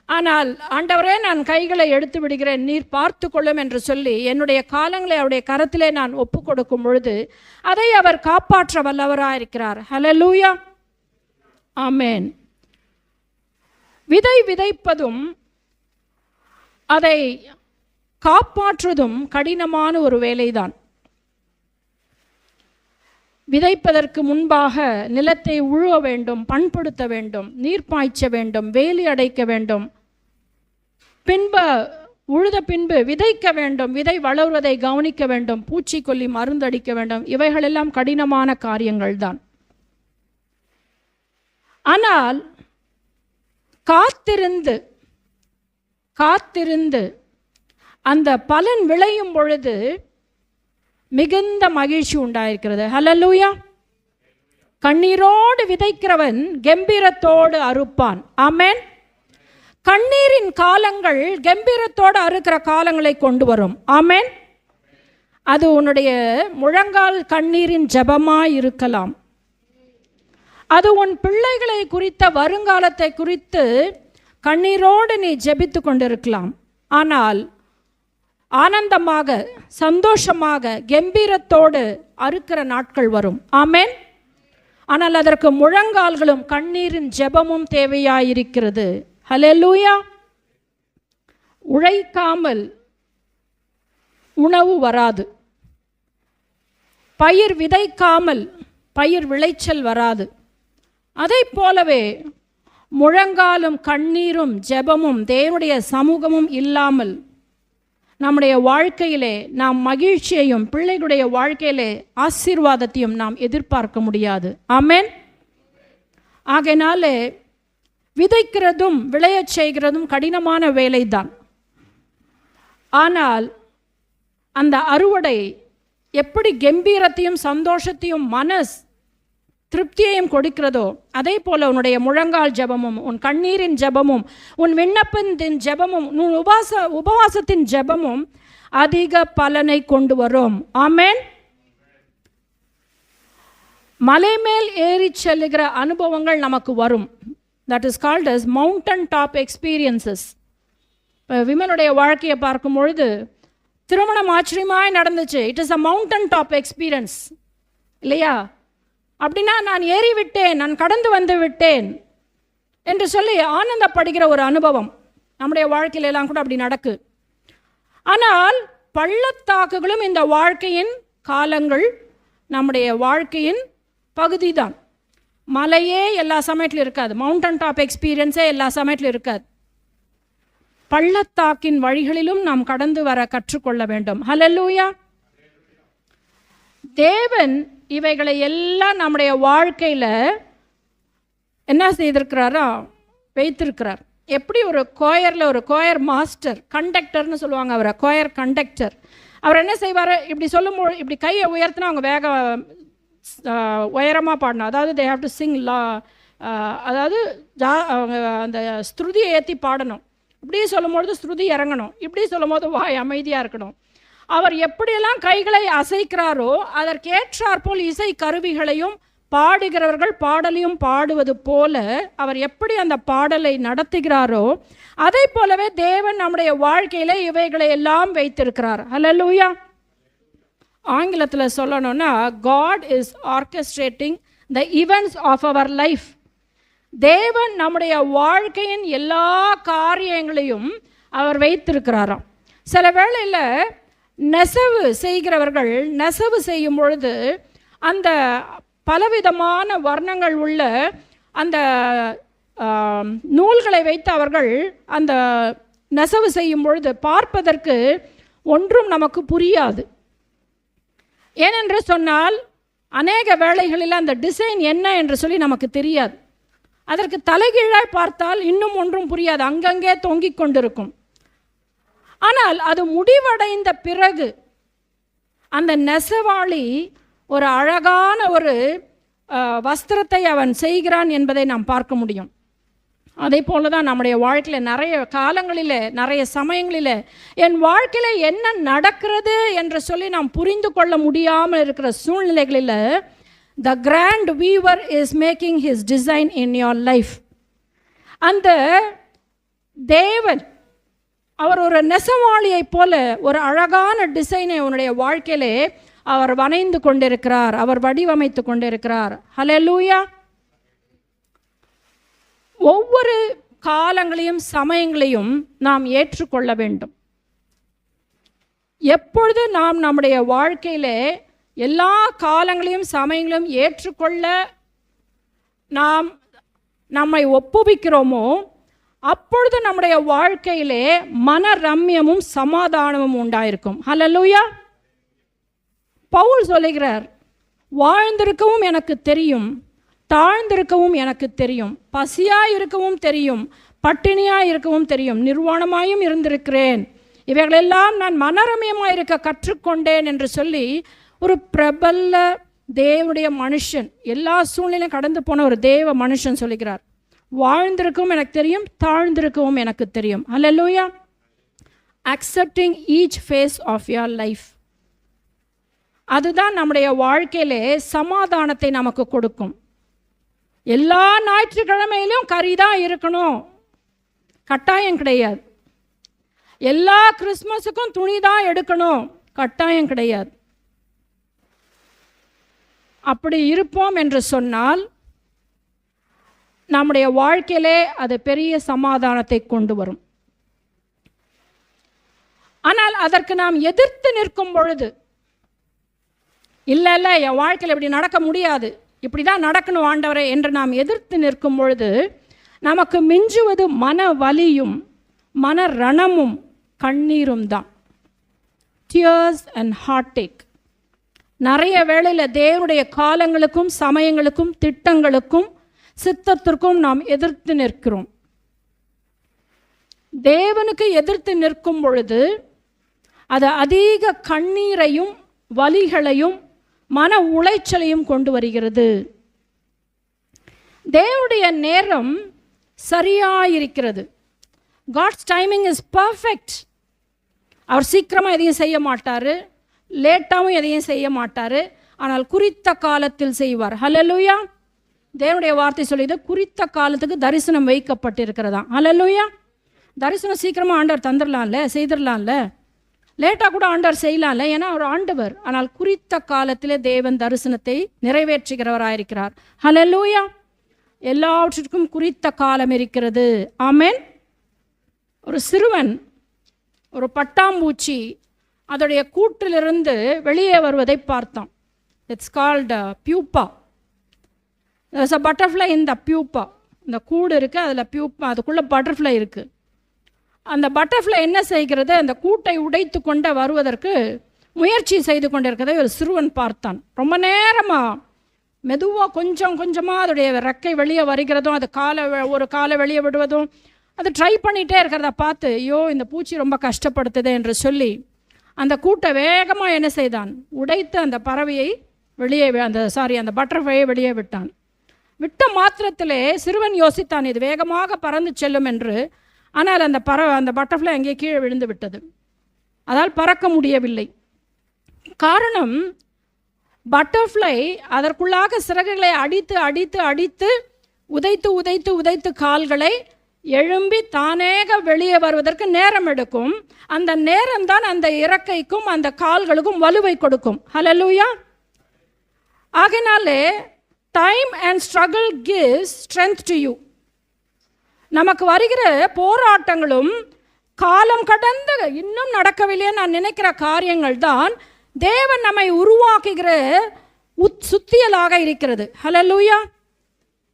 ஆனால் ஆண்டவரே, நான் கைகளை எடுத்து விடுகிறேன், நீர் பார்த்து கொள்ளும் என்று சொல்லி என்னுடைய காலங்களை அவருடைய கரத்திலே நான் ஒப்பு கொடுக்கும் பொழுது அதை அவர் காப்பாற்ற வல்லவராயிருக்கிறார். ஹல்லேலூயா, ஆமென். விதை விதைப்பதும் அதை காப்பாற்றுவதும் கடினமான ஒரு வேலைதான். விதைப்பதற்கு முன்பாக நிலத்தை உழுவ வேண்டும், பண்படுத்த வேண்டும், நீர் பாய்ச்ச வேண்டும், வேலி அடைக்க வேண்டும், உழுத பின்பு விதைக்க வேண்டும், விதை வளர்வதை கவனிக்க வேண்டும், பூச்சிக்கொல்லி மருந்தடிக்க வேண்டும். இவைகளெல்லாம் கடினமான காரியங்கள் தான். ஆனால் காத்திருந்து அந்த பலன் விளையும் பொழுது மிகுந்த மகிழ்ச்சி உண்டாயிருக்கிறது. ஹல்லேலூயா. கண்ணீரோடு விதைக்கிறவன் கம்பீரத்தோடு அறுப்பான். ஆமென். கண்ணீரின் காலங்கள் கம்பீரத்தோடு அறுக்கிற காலங்களை கொண்டு வரும். ஆமென். அது உன்னுடைய முழங்கால் கண்ணீரின் ஜெபமாய் இருக்கலாம். அது உன் பிள்ளைகளை குறித்த வருங்காலத்தை குறித்து கண்ணீரோடு நீ ஜெபித்து கொண்டிருக்கலாம். ஆனால் ஆனந்தமாக, சந்தோஷமாக, கம்பீரத்தோடு அறுக்கிற நாட்கள் வரும். ஆமென். ஆனால் அதற்கு முழங்கால்களும் கண்ணீரின் ஜெபமும் தேவையாயிருக்கிறது. ஹல்லேலூயா. உழைக்காமல் உணவு வராது. பயிர் விதைக்காமல் பயிர் விளைச்சல் வராது. அதை போலவே முழங்காலும் கண்ணீரும் ஜெபமும் தேவனுடைய சமூகமும் இல்லாமல் நம்முடைய வாழ்க்கையிலே நாம் மகிழ்ச்சியையும் பிள்ளைகளுடைய வாழ்க்கையிலே ஆசீர்வாதத்தையும் நாம் எதிர்பார்க்க முடியாது. ஆமென். ஆகையினாலே விதைக்கிறதும் விளையச் செய்கிறதும் கடினமான வேலைதான். ஆனால் அந்த அறுவடை எப்படி கம்பீரத்தையும் சந்தோஷத்தையும் திருப்தியையும் கொடுக்கிறதோ அதே போல உன்னுடைய முழங்கால் ஜெபமும், உன் கண்ணீரின் ஜெபமும், உன் விண்ணப்பத்தின் ஜெபமும், உன் உபவாசத்தின் ஜெபமும் அதிக பலனை கொண்டு வரும். ஆமென். மலை மேல் ஏறி செல்லுகிற அனுபவங்கள் நமக்கு வரும். That is called as mountain top experiences. இப்போ விமனுடைய வாழ்க்கையை பார்க்கும் பொழுது திருமணம் ஆச்சரியமாய் நடந்துச்சு. It is a mountain top experience இல்லையா? அப்படின்னா நான் ஏறிவிட்டேன், நான் கடந்து வந்து விட்டேன் என்று சொல்லி ஆனந்தப்படுகிற ஒரு அனுபவம் நம்முடைய வாழ்க்கையில எல்லாம் கூட அப்படி நடக்கு. ஆனால் பள்ளத்தாக்குகளும் இந்த வாழ்க்கையின் காலங்கள், நம்முடைய வாழ்க்கையின் பகுதி தான். மலையே எல்லா சமயத்திலும் இருக்காது. மவுண்டன் டாப் எக்ஸ்பீரியன்ஸே எல்லா சமயத்திலும் இருக்காது. பள்ளத்தாக்கின் வழிகளிலும் நாம் கடந்து வர கற்றுக்கொள்ள வேண்டும். ஹல்லேலூயா. தேவன் இவைகளை எல்லாம் நம்முடைய வாழ்க்கையில் என்ன செய்திருக்கிறாரோ வைத்திருக்கிறார். எப்படி ஒரு கோயரில் ஒரு கோயர் மாஸ்டர், கண்டக்டர்னு சொல்லுவாங்க அவரை, கோயர் கண்டக்டர். அவர் என்ன செய்வார், இப்படி சொல்லும்போது இப்படி கையை உயர்த்தினா அவங்க வேக உயரமாக பாடணும். அதாவது தே ஹேவ் டு சிங் அதாவது அந்த ஸ்ருதியை ஏற்றி பாடணும். இப்படி சொல்லும்பொழுது ஸ்ருதி இறங்கணும், இப்படி சொல்லும்போது வாய் அமைதியாக இருக்கணும். அவர் எப்படியெல்லாம் கைகளை அசைக்கிறாரோ அதற்கேற்றாற்போல் இசை கருவிகளையும் பாடுகிறவர்கள் பாடலையும் பாடுவது போல அவர் எப்படி அந்த பாடலை நடத்துகிறாரோ அதை போலவே தேவன் நம்முடைய வாழ்க்கையில் இவைகளை எல்லாம் வைத்திருக்கிறார். ஹல்லேலூயா. ஆங்கிலத்தில் சொல்லணும்னா God is orchestrating the events of our life. தேவன் நம்முடைய வாழ்க்கையின் எல்லா காரியங்களையும் அவர் வைத்திருக்கிறாராம். சில வேளையில் நெசவு செய்கிறவர்கள் நெசவு செய்யும் பொழுது அந்த பலவிதமான வர்ணங்கள் உள்ள அந்த நூல்களை வைத்து அவர்கள் அந்த நெசவு செய்யும் பொழுது பார்ப்பதற்கு ஒன்றும் நமக்கு புரியாது. ஏனென்று சொன்னால் அநேக வேளைகளில் அந்த டிசைன் என்ன என்று சொல்லி நமக்கு தெரியாது. அதற்கு தலைகீழாய் பார்த்தால் இன்னும் ஒன்றும் புரியாது, அங்கங்கே தொங்கிக் கொண்டிருக்கும். ஆனால் அது முடிவடைந்த பிறகு அந்த நெசவாளி ஒரு அழகான ஒரு வஸ்திரத்தை அவன் செய்கிறான் என்பதை நாம் பார்க்க முடியும். அதே போல தான் நம்முடைய வாழ்க்கையில் நிறைய காலங்களில், நிறைய சமயங்களில் என் வாழ்க்கையில் என்ன நடக்கிறது என்று சொல்லி நாம் புரிந்து கொள்ள முடியாமல் இருக்கிற சூழ்நிலைகளில் the grand weaver is making his design in your life. அந்த தேவன் அவர் ஒரு நெசவாளியை போல ஒரு அழகான டிசைனை உன்னுடைய வாழ்க்கையிலே அவர் வரைந்து கொண்டிருக்கிறார், அவர் வடிவமைத்து கொண்டிருக்கிறார். ஹல்லேலூயா. ஒவ்வொரு காலங்களையும் சமயங்களையும் நாம் ஏற்றுக்கொள்ள வேண்டும். எப்பொழுது நாம் நம்முடைய வாழ்க்கையிலே எல்லா காலங்களையும் சமயங்களையும் ஏற்றுக்கொள்ள நாம் நம்மை ஒப்புவிக்கிறோமோ அப்பொழுது நம்முடைய வாழ்க்கையிலே மன ரம்யமும் சமாதானமும் உண்டாயிருக்கும். ஹல்லேலூயா. பவுல் சொல்லுகிறார், வாழ்ந்திருக்கவும் எனக்கு தெரியும், தாழ்ந்திருக்கவும் எனக்கு தெரியும், பசியாய் இருக்கவும் தெரியும், பட்டினியாய் இருக்கவும் தெரியும், நிர்வாணமாயும் இருந்திருக்கிறேன், இவைகளெல்லாம் நான் மனரம்யமாக இருக்க கற்றுக்கொண்டேன் என்று சொல்லி ஒரு பிரபல தேவனுடைய மனுஷன், எல்லா சூழ்நிலையும் கடந்து போன ஒரு தேவ மனுஷன் சொல்லுகிறார், வாழ்ந்திருக்கவும் எனக்கு தெரியும், தாழ்ந்திருக்கவும் எனக்கு தெரியும். Hallelujah. Accepting each phase of your life. அதுதான் நம்முடைய வாழ்க்கையிலே சமாதானத்தை நமக்கு கொடுக்கும். எல்லா ஞாயிற்றுக்கிழமையிலும் கறி தான் இருக்கணும் கட்டாயம் கிடையாது. எல்லா கிறிஸ்மஸுக்கும் துணி தான் எடுக்கணும் கட்டாயம் கிடையாது. அப்படி இருப்போம் என்று சொன்னால் நம்முடைய வாழ்க்கையிலே அது பெரிய சமாதானத்தை கொண்டு வரும். ஆனால் அதற்கு நாம் எதிர்த்து நிற்கும் பொழுது, இல்லை இல்லை என் வாழ்க்கையில் இப்படி நடக்க முடியாது, இப்படி தான் நடக்கணும் ஆண்டவரே என்று நாம் எதிர்த்து நிற்கும் பொழுது நமக்கு மிஞ்சுவது மன வலியும் மன ரணமும் கண்ணீரும் தான். Tears and heartache. நிறைய வேளையில் தேவனுடைய காலங்களுக்கும் சமயங்களுக்கும் திட்டங்களுக்கும் சித்தத்திற்கும் நாம் எதிர்த்து நிற்கிறோம். தேவனுக்கு எதிர்த்து நிற்கும் பொழுது அது அதிக கண்ணீரையும் வலிகளையும் மன உளைச்சலையும் கொண்டு வருகிறது. தேவனுடைய நேரம் சரியாயிருக்கிறது. God's timing is perfect. அவர் சீக்கிரமாக எதையும் செய்ய மாட்டார், லேட்டாகவும் எதையும் செய்ய மாட்டார், ஆனால் குறித்த காலத்தில் செய்வார். ஹல்லேலூயா. தேவனுடைய வார்த்தை சொல்லிது, குறித்த காலத்துக்கு தரிசனம் வைக்கப்பட்டிருக்கிறதாம். ஹல்லேலூயா. தரிசனம் சீக்கிரமாக ஆண்டவர் தந்துடலாம்ல, செய்திடலாம்ல, லேட்டாக கூட ஆண்டவர் செய்யலாம்ல, ஏன்னா அவர் ஆண்டவர். ஆனால் குறித்த காலத்தில் தேவன் தரிசனத்தை நிறைவேற்றுகிறவராயிருக்கிறார். ஹல்லேலூயா. எல்லாவற்றிற்கும் குறித்த காலம் இருக்கிறது. ஆமென். ஒரு சிறுவன், ஒரு பட்டாம்பூச்சி அதோடைய கூட்டிலிருந்து வெளியே வருவதை பார்த்தான். It's called pupa. there's a butterfly in the pupa. இந்த கூடு இருக்குது, அதில் பியூப்பா, அதுக்குள்ளே பட்டர்ஃப்ளை இருக்குது. அந்த பட்டர்ஃப்ளை என்ன செய்கிறது, அந்த கூட்டை உடைத்து கொண்டு வருவதற்கு முயற்சி செய்து கொண்டிருக்கிறதை ஒரு சிறுவன் பார்த்தான். ரொம்ப நேரமாக மெதுவாக கொஞ்சம் கொஞ்சமாக அதோடைய ரெக்கை வெளியே வருகிறதும், அது ஒரு காலை வெளியே விடுவதும், அது ட்ரை பண்ணிகிட்டே இருக்கிறத பார்த்து, ஐயோ இந்த பூச்சி ரொம்ப கஷ்டப்படுத்துது என்று சொல்லி அந்த கூட்டை வேகமாக என்ன செய்தான், உடைத்து அந்த பறவையை வெளியே அந்த பட்டர்ஃப்ளையை வெளியே விட்டான். விட்ட மாத்திரத்திலே சிறுவன் யோசித்தான், இது வேகமாக பறந்து செல்லும் என்று. ஆனால் அந்த பட்டர்ஃப்ளை அங்கே கீழே விழுந்து விட்டது. அதால் பறக்க முடியவில்லை. காரணம், பட்டர்ஃப்ளை அதற்குள்ளாக சிறகுகளை அடித்து அடித்து அடித்து உதைத்து உதைத்து உதைத்து கால்களை எழும்பி தானேக வெளியே வருவதற்கு நேரம் எடுக்கும். அந்த நேரம்தான் அந்த இறக்கைக்கும் அந்த கால்களுக்கும் வலுவை கொடுக்கும். ஹல்லேலூயா. ஆகையினாலே time and struggle gives strength to you. நமக்கு வருகிற போராட்டங்களும் காலம் கடந்து இன்னும் நடக்கவில்லையே நான் நினைக்கிற காரியங்கள் தான் தேவன் நம்மை உருவாக்குகிற சுத்தியலாக இருக்கிறது. Hallelujah.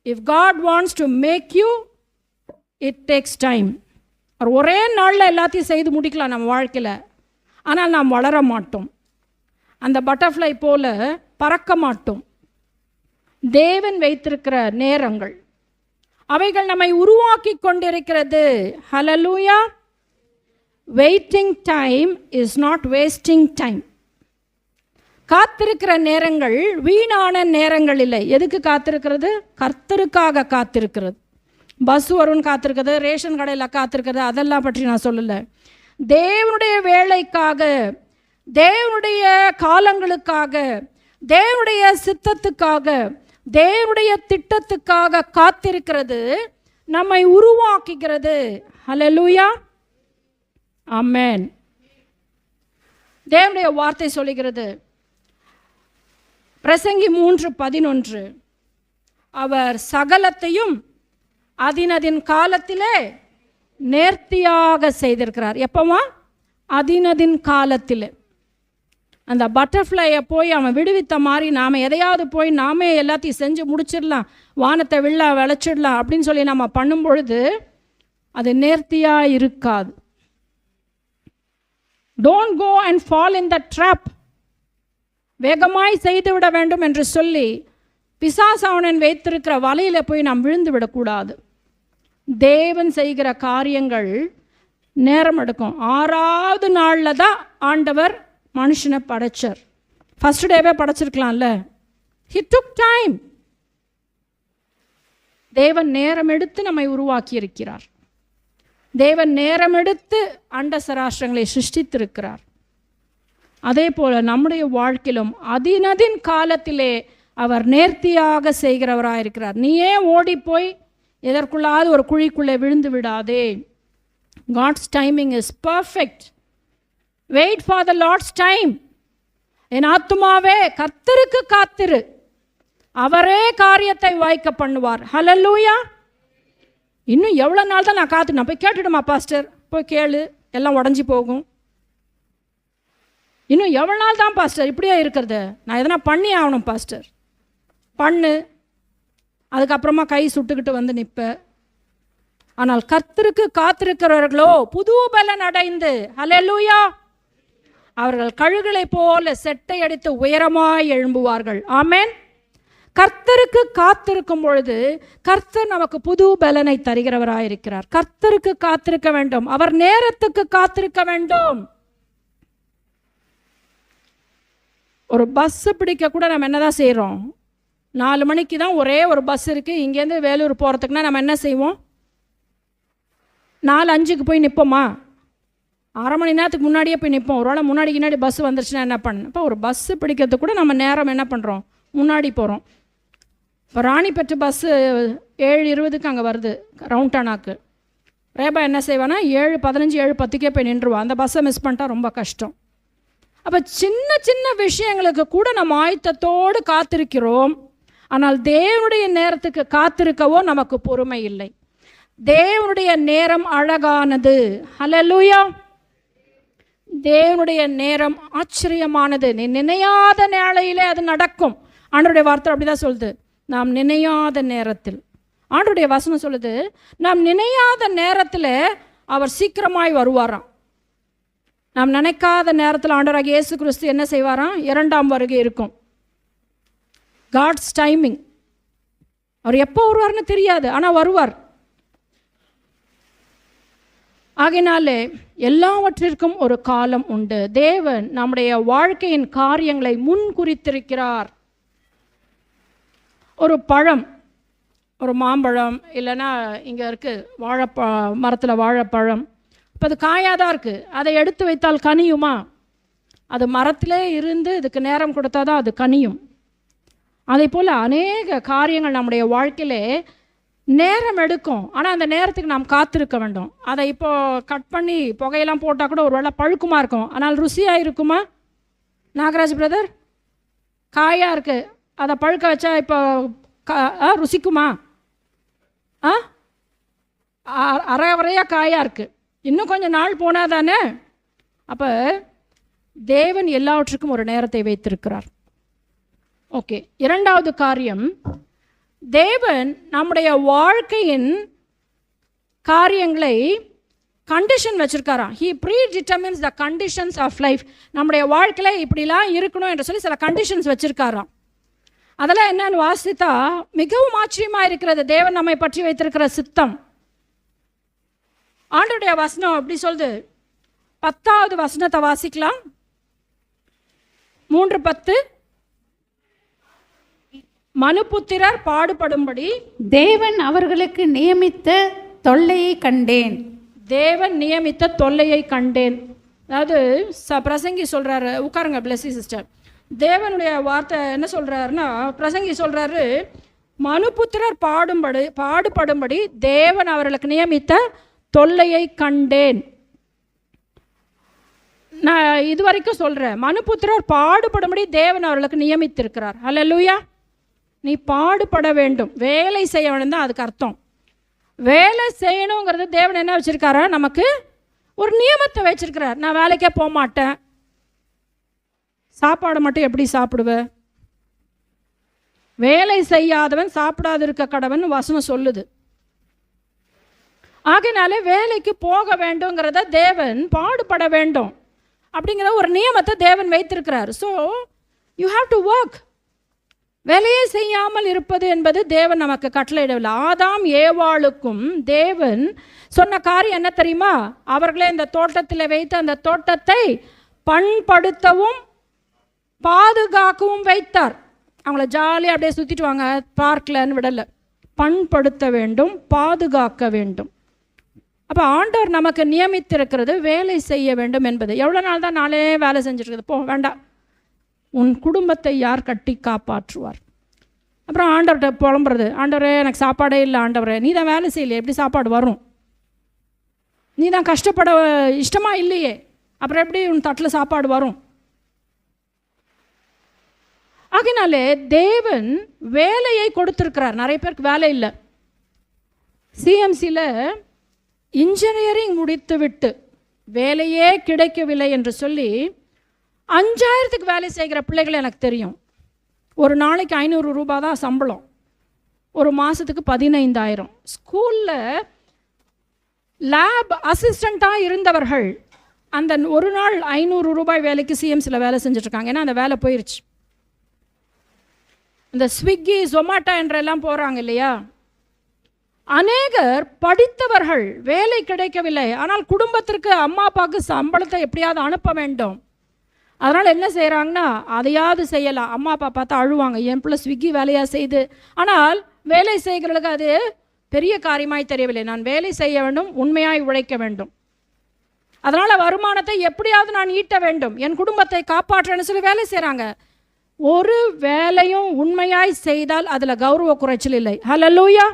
If God wants to make you, it takes time. ஒரே நாளில் எல்லாத்தையும் செய்து முடிக்கலாம் நம்ம வாழ்க்கையில். ஆனால் நாம் வளர மாட்டோம், அந்த பட்டர்ஃப்ளை போல பறக்க மாட்டோம். தேவன் வைத்திருக்கிற நேரங்கள் அவைகள் நம்மை உருவாக்கி கொண்டிருக்கிறது. Hallelujah. Waiting time is not wasting time. காத்திருக்கிற நேரங்கள் வீணான நேரங்கள் இல்லை. எதுக்கு காத்திருக்கிறது? கர்த்தருக்காக காத்திருக்கிறது. பஸ் வரும்னு காத்திருக்கிறது, ரேஷன் கடையில் காத்திருக்கிறது, அதெல்லாம் பற்றி நான் சொல்லலை. தேவனுடைய வேலைக்காக, தேவனுடைய காலங்களுக்காக, தேவனுடைய சித்தத்துக்காக, தேவனுடைய திட்டத்துக்காக காத்திருக்கிறது நம்மை உருவாக்குகிறது. ஹல்லேலூயா, ஆமென். தேவனுடைய வார்த்தை சொல்லுகிறது, பிரசங்கி 3:11, அவர் சகலத்தையும் அதினதின் காலத்திலே நேர்த்தியாக செய்திருக்கிறார். எப்போவா? அதினதின் காலத்தில். அந்த பட்டர்ஃப்ளையை போய் அவன் விடுவித்த மாதிரி நாம் எதையாவது போய் நாமே எல்லாத்தையும் செஞ்சு முடிச்சிடலாம், வானத்தை விளைச்சிடலாம் அப்படின்னு சொல்லி நம்ம பண்ணும் பொழுது அது நேர்த்தியாக இருக்காது. Don't go and fall in the trap. வேகமாய் செய்துவிட வேண்டும் என்று சொல்லி பிசாசாவனன் வைத்திருக்கிற வலையில் போய் நாம் விழுந்து விடக்கூடாது. தேவன் செய்கிற காரியங்கள் நேரம் எடுக்கும். 6வது நாளில் தான் ஆண்டவர் மனுஷனை படைச்சார். ஃபர்ஸ்ட் டேவே படைச்சிருக்கலாம்ல. He took time. தேவன் நேரம் எடுத்து நம்மை உருவாக்கி இருக்கிறார். தேவன் நேரம் எடுத்து அண்ட சராஷ்டிரங்களை சிருஷ்டித்திருக்கிறார். அதே போல் நம்முடைய வாழ்க்கையிலும் அதினதின் காலத்திலே அவர் நேர்த்தியாக செய்கிறவராயிருக்கிறார். நீயே ஓடி போய் எதற்குள்ளாவது ஒரு குழிக்குள்ளே விழுந்து விடாதே. God's timing is perfect. Wait for the Lord's time. என் ஆத்துமாவே கர்த்தருக்கு காத்திரு, அவரே காரியத்தை வாய்க்க பண்ணுவார். ஹல்லேலூயா. இன்னும் எவ்வளோ நாள் தான் நான் காத்து? நான் போய் கேட்டுடுமா பாஸ்டர்? போய் கேளு, எல்லாம் உடஞ்சி போகும். இன்னும் எவ்வளோ நாள் தான் பாஸ்டர் இப்படியே இருக்கிறது? நான் எதனா பண்ணி ஆகணும் பாஸ்டர். பண்ணு, அதுக்கப்புறமா கை சுட்டுக்கிட்டு வந்து நிற்ப. ஆனால் கர்த்தருக்கு காத்திருக்கிறவர்களோ புது பலன் அடைந்து, ஹல்லேலூயா, அவர்கள் கழுகுகளை போல செட்டை அடித்து உயரமாய் எழும்புவார்கள். ஆமென். கர்த்தருக்கு காத்திருக்கும் பொழுது கர்த்தர் நமக்கு புது பலனை தருகிறவராயிருக்கிறார். கர்த்தருக்கு காத்திருக்க வேண்டும், அவர் நேரத்துக்கு காத்திருக்க வேண்டும். ஒரு பஸ் பிடிக்க கூட நம்ம என்னதான் செய்கிறோம்? 4 மணிக்கு தான் ஒரே ஒரு பஸ் இருக்குது, இங்கேருந்து வேலூர் போகிறதுக்குன்னா நம்ம என்ன செய்வோம்? 4:05 போய் நிற்போமா? 1/2 மணி நேரத்துக்கு முன்னாடியே போய் நிற்போம். ஒருவேளை முன்னாடி பஸ் வந்துருச்சுன்னா என்ன பண்ண? இப்போ ஒரு பஸ்ஸு பிடிக்கிறதுக்கு கூட நம்ம நேரம் என்ன பண்ணுறோம்? முன்னாடி போகிறோம். இப்போ ராணிப்பேட்டை பஸ்ஸு 7:20க்கு அங்கே வருது ரவுண்டானாக்கு. ரேபா என்ன செய்வானா 7:15 7:10 போய் நின்றுவான். அந்த பஸ்ஸை மிஸ் பண்ணிட்டா ரொம்ப கஷ்டம். அப்போ சின்ன சின்ன விஷயங்களுக்கு கூட நம்ம ஆயத்தத்தோடு காத்திருக்கிறோம். ஆனால் தேவனுடைய நேரத்துக்கு காத்திருக்கவோ நமக்கு பொறுமை இல்லை. தேவனுடைய நேரம் அழகானது. ஹல்லேலூயா. தேவனுடைய நேரம் ஆச்சரியமானது. நீ நினையாத நாளையிலே அது நடக்கும். ஆண்டவருடைய வார்த்தை அப்படிதான் சொல்லுது, நாம் நினையாத நேரத்தில். ஆண்டவருடைய வசனம் சொல்லுது, நாம் நினையாத நேரத்தில் அவர் சீக்கிரமாய் வருவாராம். நாம் நினைக்காத நேரத்தில் ஆண்டவராகிய இயேசு கிறிஸ்து என்ன செய்வாராம்? 2ஆம் வருகை இருக்கும். God's timing. அவர் எப்போ வருவார்னு தெரியாது, ஆனால் வருவார். ஆகையினாலே எல்லாவற்றிற்கும் ஒரு காலம் உண்டு. தேவன் நம்முடைய வாழ்க்கையின் காரியங்களை முன் குறித்திருக்கிறார். ஒரு பழம், ஒரு மாம்பழம், இல்லைன்னா இங்கே இருக்குது மரத்தில் வாழைப்பழம். இப்போ அது காயாதான் இருக்குது. அதை எடுத்து வைத்தால் கனியுமா? அது மரத்திலே இருந்து இதுக்கு நேரம் கொடுத்தா தான் அது கனியும். அதே போல் அநேக காரியங்கள் நம்முடைய வாழ்க்கையிலே நேரம் எடுக்கும். ஆனால் அந்த நேரத்துக்கு நாம் காத்திருக்க வேண்டும். அதை இப்போது கட் பண்ணி புகையெல்லாம் போட்டால் கூட ஒரு வேளை பழுக்குமா இருக்கும், ஆனால் ருசியாக இருக்குமா? நாகராஜ் பிரதர், காயாக இருக்குது, அதை பழுக்க வச்சா இப்போ ருசிக்குமா? அரையாக காயாக இருக்குது, இன்னும் கொஞ்சம் நாள் போனால் தானே. அப்போ தேவன் எல்லாவற்றுக்கும் ஒரு நேரத்தை வைத்திருக்கிறார். ஓகே, 2வது காரியம், தேவன் நம்முடைய வாழ்க்கையின் காரியங்களை கண்டிஷன் வச்சுருக்காராம். He predetermines the conditions of life. நம்முடைய வாழ்க்கையில் இப்படிலாம் இருக்கணும் என்று சொல்லி சில கண்டிஷன்ஸ் வச்சுருக்காராம். அதெல்லாம் என்னன்னு வாசித்தா மிகவும் ஆச்சரியமாக இருக்கிறது. தேவன் நம்மை பற்றி வைத்திருக்கிற சித்தம். ஆண்டவருடைய வசனம் அப்படி சொல்லுது, 10வது வசனத்தை வாசிக்கலாம். 3:10. மனுபுத்திரர் பாடுபடும்படி தேவன் அவர்களுக்கு நியமித்த தொல்லையை கண்டேன். தேவன் நியமித்த தொல்லையை கண்டேன். அதாவது பிரசங்கி சொல்கிறாரு, உட்காருங்க பிளஸி சிஸ்டர். தேவனுடைய வார்த்தை என்ன சொல்கிறாருன்னா, பிரசங்கி சொல்கிறாரு, மனுபுத்திரர் பாடுபடும்படி தேவன் அவர்களுக்கு நியமித்த தொல்லையை கண்டேன். நான் இது வரைக்கும் சொல்கிறேன், மனுபுத்திரர் பாடுபடும்படி தேவன் அவர்களுக்கு நியமித்திருக்கிறார். அல்லேலூயா. நீ பாடுபட வேண்டும், வேலை செய்ய வேண்டும் தான் அதுக்கு அர்த்தம். வேலை செய்யணுங்கிறது தேவன் என்ன வச்சுருக்காரா, நமக்கு ஒரு நியமத்தை வச்சிருக்கிறார். நான் வேலைக்கே போக மாட்டேன், சாப்பாடு மட்டும் எப்படி சாப்பிடுவேன், வேலை செய்யாதவன் சாப்பிடாது இருக்க கடவன் வசனம் சொல்லுது. ஆகையினாலே வேலைக்கு போக வேண்டுங்கிறத தேவன் பாடுபட வேண்டும் அப்படிங்கிற ஒரு நியமத்தை தேவன் வைத்திருக்கிறார். So you have to work. வேலையே செய்யாமல் இருப்பது என்பது தேவன் நமக்கு கட்டளையிடவில்லை. ஆதாம் ஏவாளுக்கும் தேவன் சொன்ன காரியம் என்ன தெரியுமா, அவர்களே இந்த தோட்டத்தில் வைத்து அந்த தோட்டத்தை பண்படுத்தவும் பாதுகாக்கவும் வைத்தார். அவங்கள ஜாலியாக அப்படியே சுற்றிட்டு வாங்க பார்க்கலன்னு விடலை, பண்படுத்த வேண்டும், பாதுகாக்க வேண்டும். அப்போ ஆண்டவர் நமக்கு நியமித்திருக்கிறது வேலை செய்ய வேண்டும் என்பது. எவ்வளோ நாள் தான் நாளே வேலை செஞ்சுருக்குது, போ வேண்டாம், உன் குடும்பத்தை யார் கட்டி காப்பாற்றுவார். அப்புறம் ஆண்டவர்கிட்ட புலம்புறது, ஆண்டவரே எனக்கு சாப்பாடே இல்லை, ஆண்டவரே நீ தான் வேலை செய்யலையே, எப்படி சாப்பாடு வரும், நீ தான் கஷ்டப்பட இஷ்டமாக இல்லையே, அப்புறம் எப்படி உன் தட்டில் சாப்பாடு வரும். ஆகினாலே தேவன் வேலையை கொடுத்துருக்கிறார். நிறைய பேருக்கு வேலை இல்லை. சிஎம்சியில் இன்ஜினியரிங் முடித்து விட்டு வேலையே கிடைக்கவில்லை என்று சொல்லி 5000க்கு வேலை செய்கிற பிள்ளைகள் எனக்கு தெரியும். ஒரு நாளைக்கு 500 ரூபா தான் சம்பளம், ஒரு மாதத்துக்கு 15000. ஸ்கூலில் லேப் அசிஸ்டண்ட்டாக இருந்தவர்கள் அந்த ஒரு நாள் 500 ரூபாய் வேலைக்கு சிஎம்சியில் வேலை செஞ்சுட்ருக்காங்க. ஏன்னா அந்த வேலை போயிடுச்சு. இந்த ஸ்விக்கி ஜொமாட்டோ என்றெல்லாம் போகிறாங்க இல்லையா, அநேகர் படித்தவர்கள், வேலை கிடைக்கவில்லை, ஆனால் குடும்பத்திற்கு அம்மா அப்பாவுக்கு சம்பளத்தை எப்படியாவது அனுப்ப வேண்டும். அதனால் என்ன செய்கிறாங்கன்னா, அதையாவது செய்யலாம். அம்மா அப்பா பார்த்தா அழுவாங்க, என் பிள்ளை ஸ்விக்கி வேலையாக செய்து. ஆனால் வேலை செய்கிறதுக்கு அது பெரிய காரியமாய் தெரியவில்லை. நான் வேலை செய்ய வேண்டும், உண்மையாய் உழைக்க வேண்டும், அதனால் வருமானத்தை எப்படியாவது நான் ஈட்ட வேண்டும், என் குடும்பத்தை காப்பாற்றணும்னு சொல்லி வேலை செய்கிறாங்க. ஒரு வேலையும் உண்மையாய் செய்தால் அதில் கௌரவ குறைச்சல் இல்லை. ஹல்லேலூயா.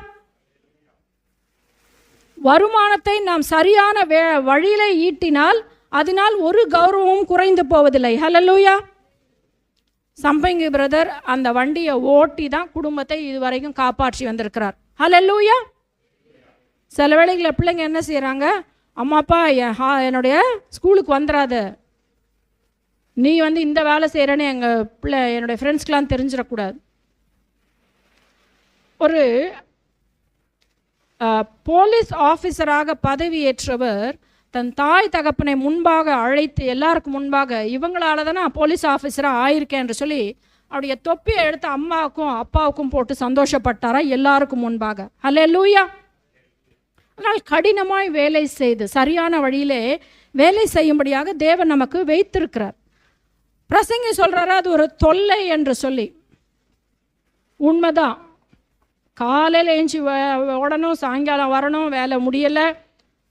வருமானத்தை நாம் சரியான வழியில ஈட்டினால் அதனால் ஒரு கௌரவமும் குறைந்து போவதில்லை. ஹல்லேலூயா. சம்பங்கி பிரதர் அந்த வண்டியை ஓட்டி தான் குடும்பத்தை இதுவரைக்கும் காப்பாற்றி வந்திருக்கிறார். ஹல்லேலூயா. சில வேளைகளில் பிள்ளைங்க என்ன செய்கிறாங்க, அம்மா அப்பா என்னுடைய ஸ்கூலுக்கு வந்துடாத, நீ இந்த வேலை செய்கிறேன்னு எங்கள் பிள்ளை என்னுடைய ஃப்ரெண்ட்ஸ்க்கெலாம் தெரிஞ்சிடக்கூடாது. ஒரு போலீஸ் ஆஃபீஸராக பதவியேற்றவர் தன் தாய் தகப்பனை முன்பாக அழைத்து எல்லாருக்கும் முன்பாக, இவங்களால தான் நான் போலீஸ் ஆஃபீஸராக ஆயிருக்கேன் என்று சொல்லி அவருடைய தொப்பியை எடுத்து அம்மாவுக்கும் அப்பாவுக்கும் போட்டு சந்தோஷப்பட்டாரா எல்லாருக்கும் முன்பாக. ஹல்லேலூயா. ஆனால் கடினமாய் வேலை செய்து சரியான வழியிலே வேலை செய்யும்படியாக தேவன் நமக்கு வைத்திருக்கிறார். பிரசங்கி சொல்கிறாரு அது ஒரு தொல்லை என்று சொல்லி. உண்மைதான். காலையில் ஏஞ்சி ஓடணும், சாயங்காலம் வரணும், வேலை முடியலை,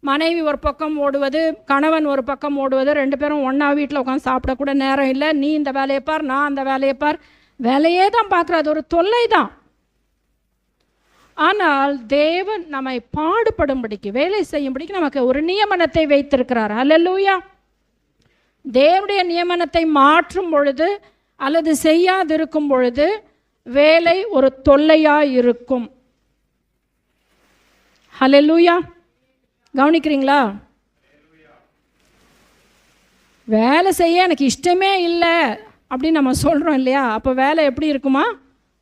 மனைவி ஒரு பக்கம் ஓடுவது, கணவன் ஒரு பக்கம் ஓடுவது, 2 பேரும் ஒன்றா வீட்டில் உட்காந்து சாப்பிடக்கூட நேரம் இல்லை, நீ இந்த வேலையை பார், நான் அந்த வேலையை பார், வேலையே தான் பார்க்குறது. அது ஒரு தொல்லை தான். ஆனால் தேவன் நம்மை பாடுபடும்படிக்கு வேலை செய்யும்படிக்கு நமக்கு ஒரு நியமனத்தை வைத்திருக்கிறார். ஹல்லேலூயா. தேவனுடைய நியமனத்தை மாற்றும் பொழுது அல்லது செய்யாதிருக்கும் பொழுது வேலை ஒரு தொல்லையாக இருக்கும். ஹல்லேலூயா. கவனிக்கிறீங்களா? வேலை செய்ய எனக்கு இஷ்டமே இல்லை அப்படின்னு நம்ம சொல்கிறோம் இல்லையா, அப்போ வேலை எப்படி இருக்குமா,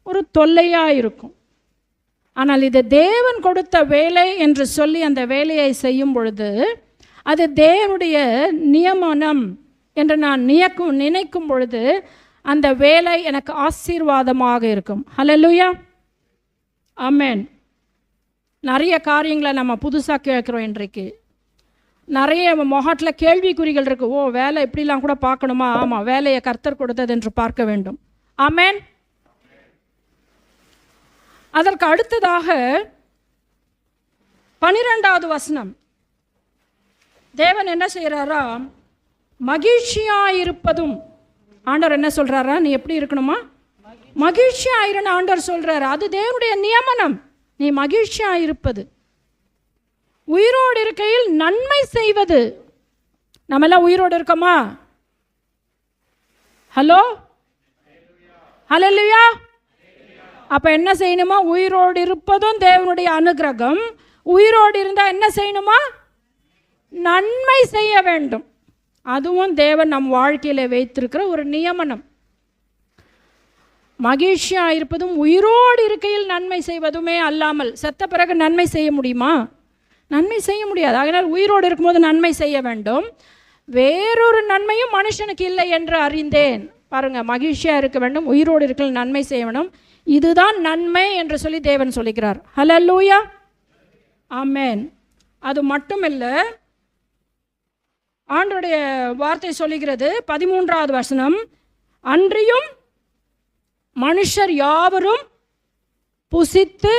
ஒரு தொல்லையாக இருக்கும். ஆனால் இது தேவன் கொடுத்த வேலை என்று சொல்லி அந்த வேலையை செய்யும் பொழுது அது தேவனுடைய நியமனம் என்று நான் நினைக்கும் பொழுது அந்த வேலை எனக்கு ஆசீர்வாதமாக இருக்கும். ஹல்லேலூயா. ஆமென். நிறைய காரியங்களை நம்ம புதுசாக கேட்குறோம் இன்றைக்கு. நிறைய முகத்தில் கேள்விக்குறிகள் இருக்குது. ஓ, வேலை இப்படிலாம் கூட பார்க்கணுமா? ஆமாம், வேலையை கர்த்தர் கொடுத்தது என்று பார்க்க வேண்டும். ஆமென். அதற்கு அடுத்ததாக 12வது வசனம், தேவன் என்ன செய்கிறாரா? மகிழ்ச்சியாயிருப்பதும், ஆண்டவர் என்ன சொல்கிறாரா? நீ எப்படி இருக்கணுமா? மகிழ்ச்சியாயிருன்னு ஆண்டவர் சொல்கிறார். அது தேவனுடைய நியமனம். நீ மகிழ்ச்சியாயிருப்பது, உயிரோடு இருக்கையில் நன்மை செய்வது. நம்ம எல்லாம் உயிரோடு இருக்கோமா? ஹலோ, ஹல்லேலூயா. அப்போ என்ன செய்யணுமா? உயிரோடு இருப்பதும் தேவனுடைய அனுக்கிரகம். உயிரோடு இருந்தால் என்ன செய்யணுமா? நன்மை செய்ய வேண்டும். அதுவும் தேவன் நம் வாழ்க்கையில் வைத்திருக்கிற ஒரு நியமனம். மகிழ்ச்சியாக இருப்பதும் உயிரோடு இருக்கையில் நன்மை செய்வதுமே அல்லாமல் செத்த பிறகு நன்மை செய்ய முடியுமா? நன்மை செய்ய முடியாது. அதனால் உயிரோடு இருக்கும்போது நன்மை செய்ய வேண்டும். வேறொரு நன்மையும் மனுஷனுக்கு இல்லை என்று அறிந்தேன். பாருங்கள், மகிழ்ச்சியாக இருக்க வேண்டும், உயிரோடு இருக்கையில் நன்மை செய்ய வேண்டும். இதுதான் நன்மை என்று சொல்லி தேவன் சொல்லுகிறார். ஹல்லேலூயா, ஆமென். அது மட்டுமில்லை, ஆண்டவருடைய வார்த்தை சொல்லுகிறது 13வது வசனம், அன்றியும் மனுஷர் யாவரும் புசித்து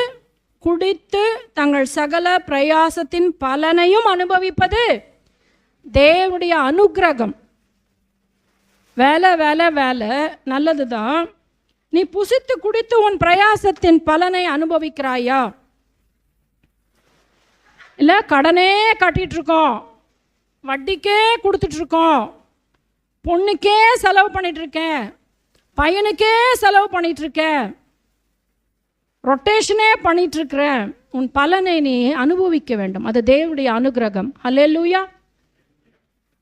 குடித்து தங்கள் சகல பிரயாசத்தின் பலனையும் அனுபவிப்பது தேவனுடைய அனுக்கிரகம். வேலை வேலை வேலை நல்லது தான். நீ புசித்து குடித்து உன் பிரயாசத்தின் பலனை அனுபவிக்கிறாயா? இல்லை, கடனே கட்டிகிட்ருக்கோம், வட்டிக்கே கொடுத்துட்ருக்கோம், பொண்ணுக்கே செலவு பண்ணிகிட்ருக்கேன், பையனுக்கே செலவு பண்ணிகிட்ருக்கேன், ரொட்டேஷனே பண்ணிகிட்ருக்கிறேன். உன் பலனை நீ அனுபவிக்க வேண்டும். அது தேவனுடைய அனுக்கிரகம். ஹல்லேலூயா.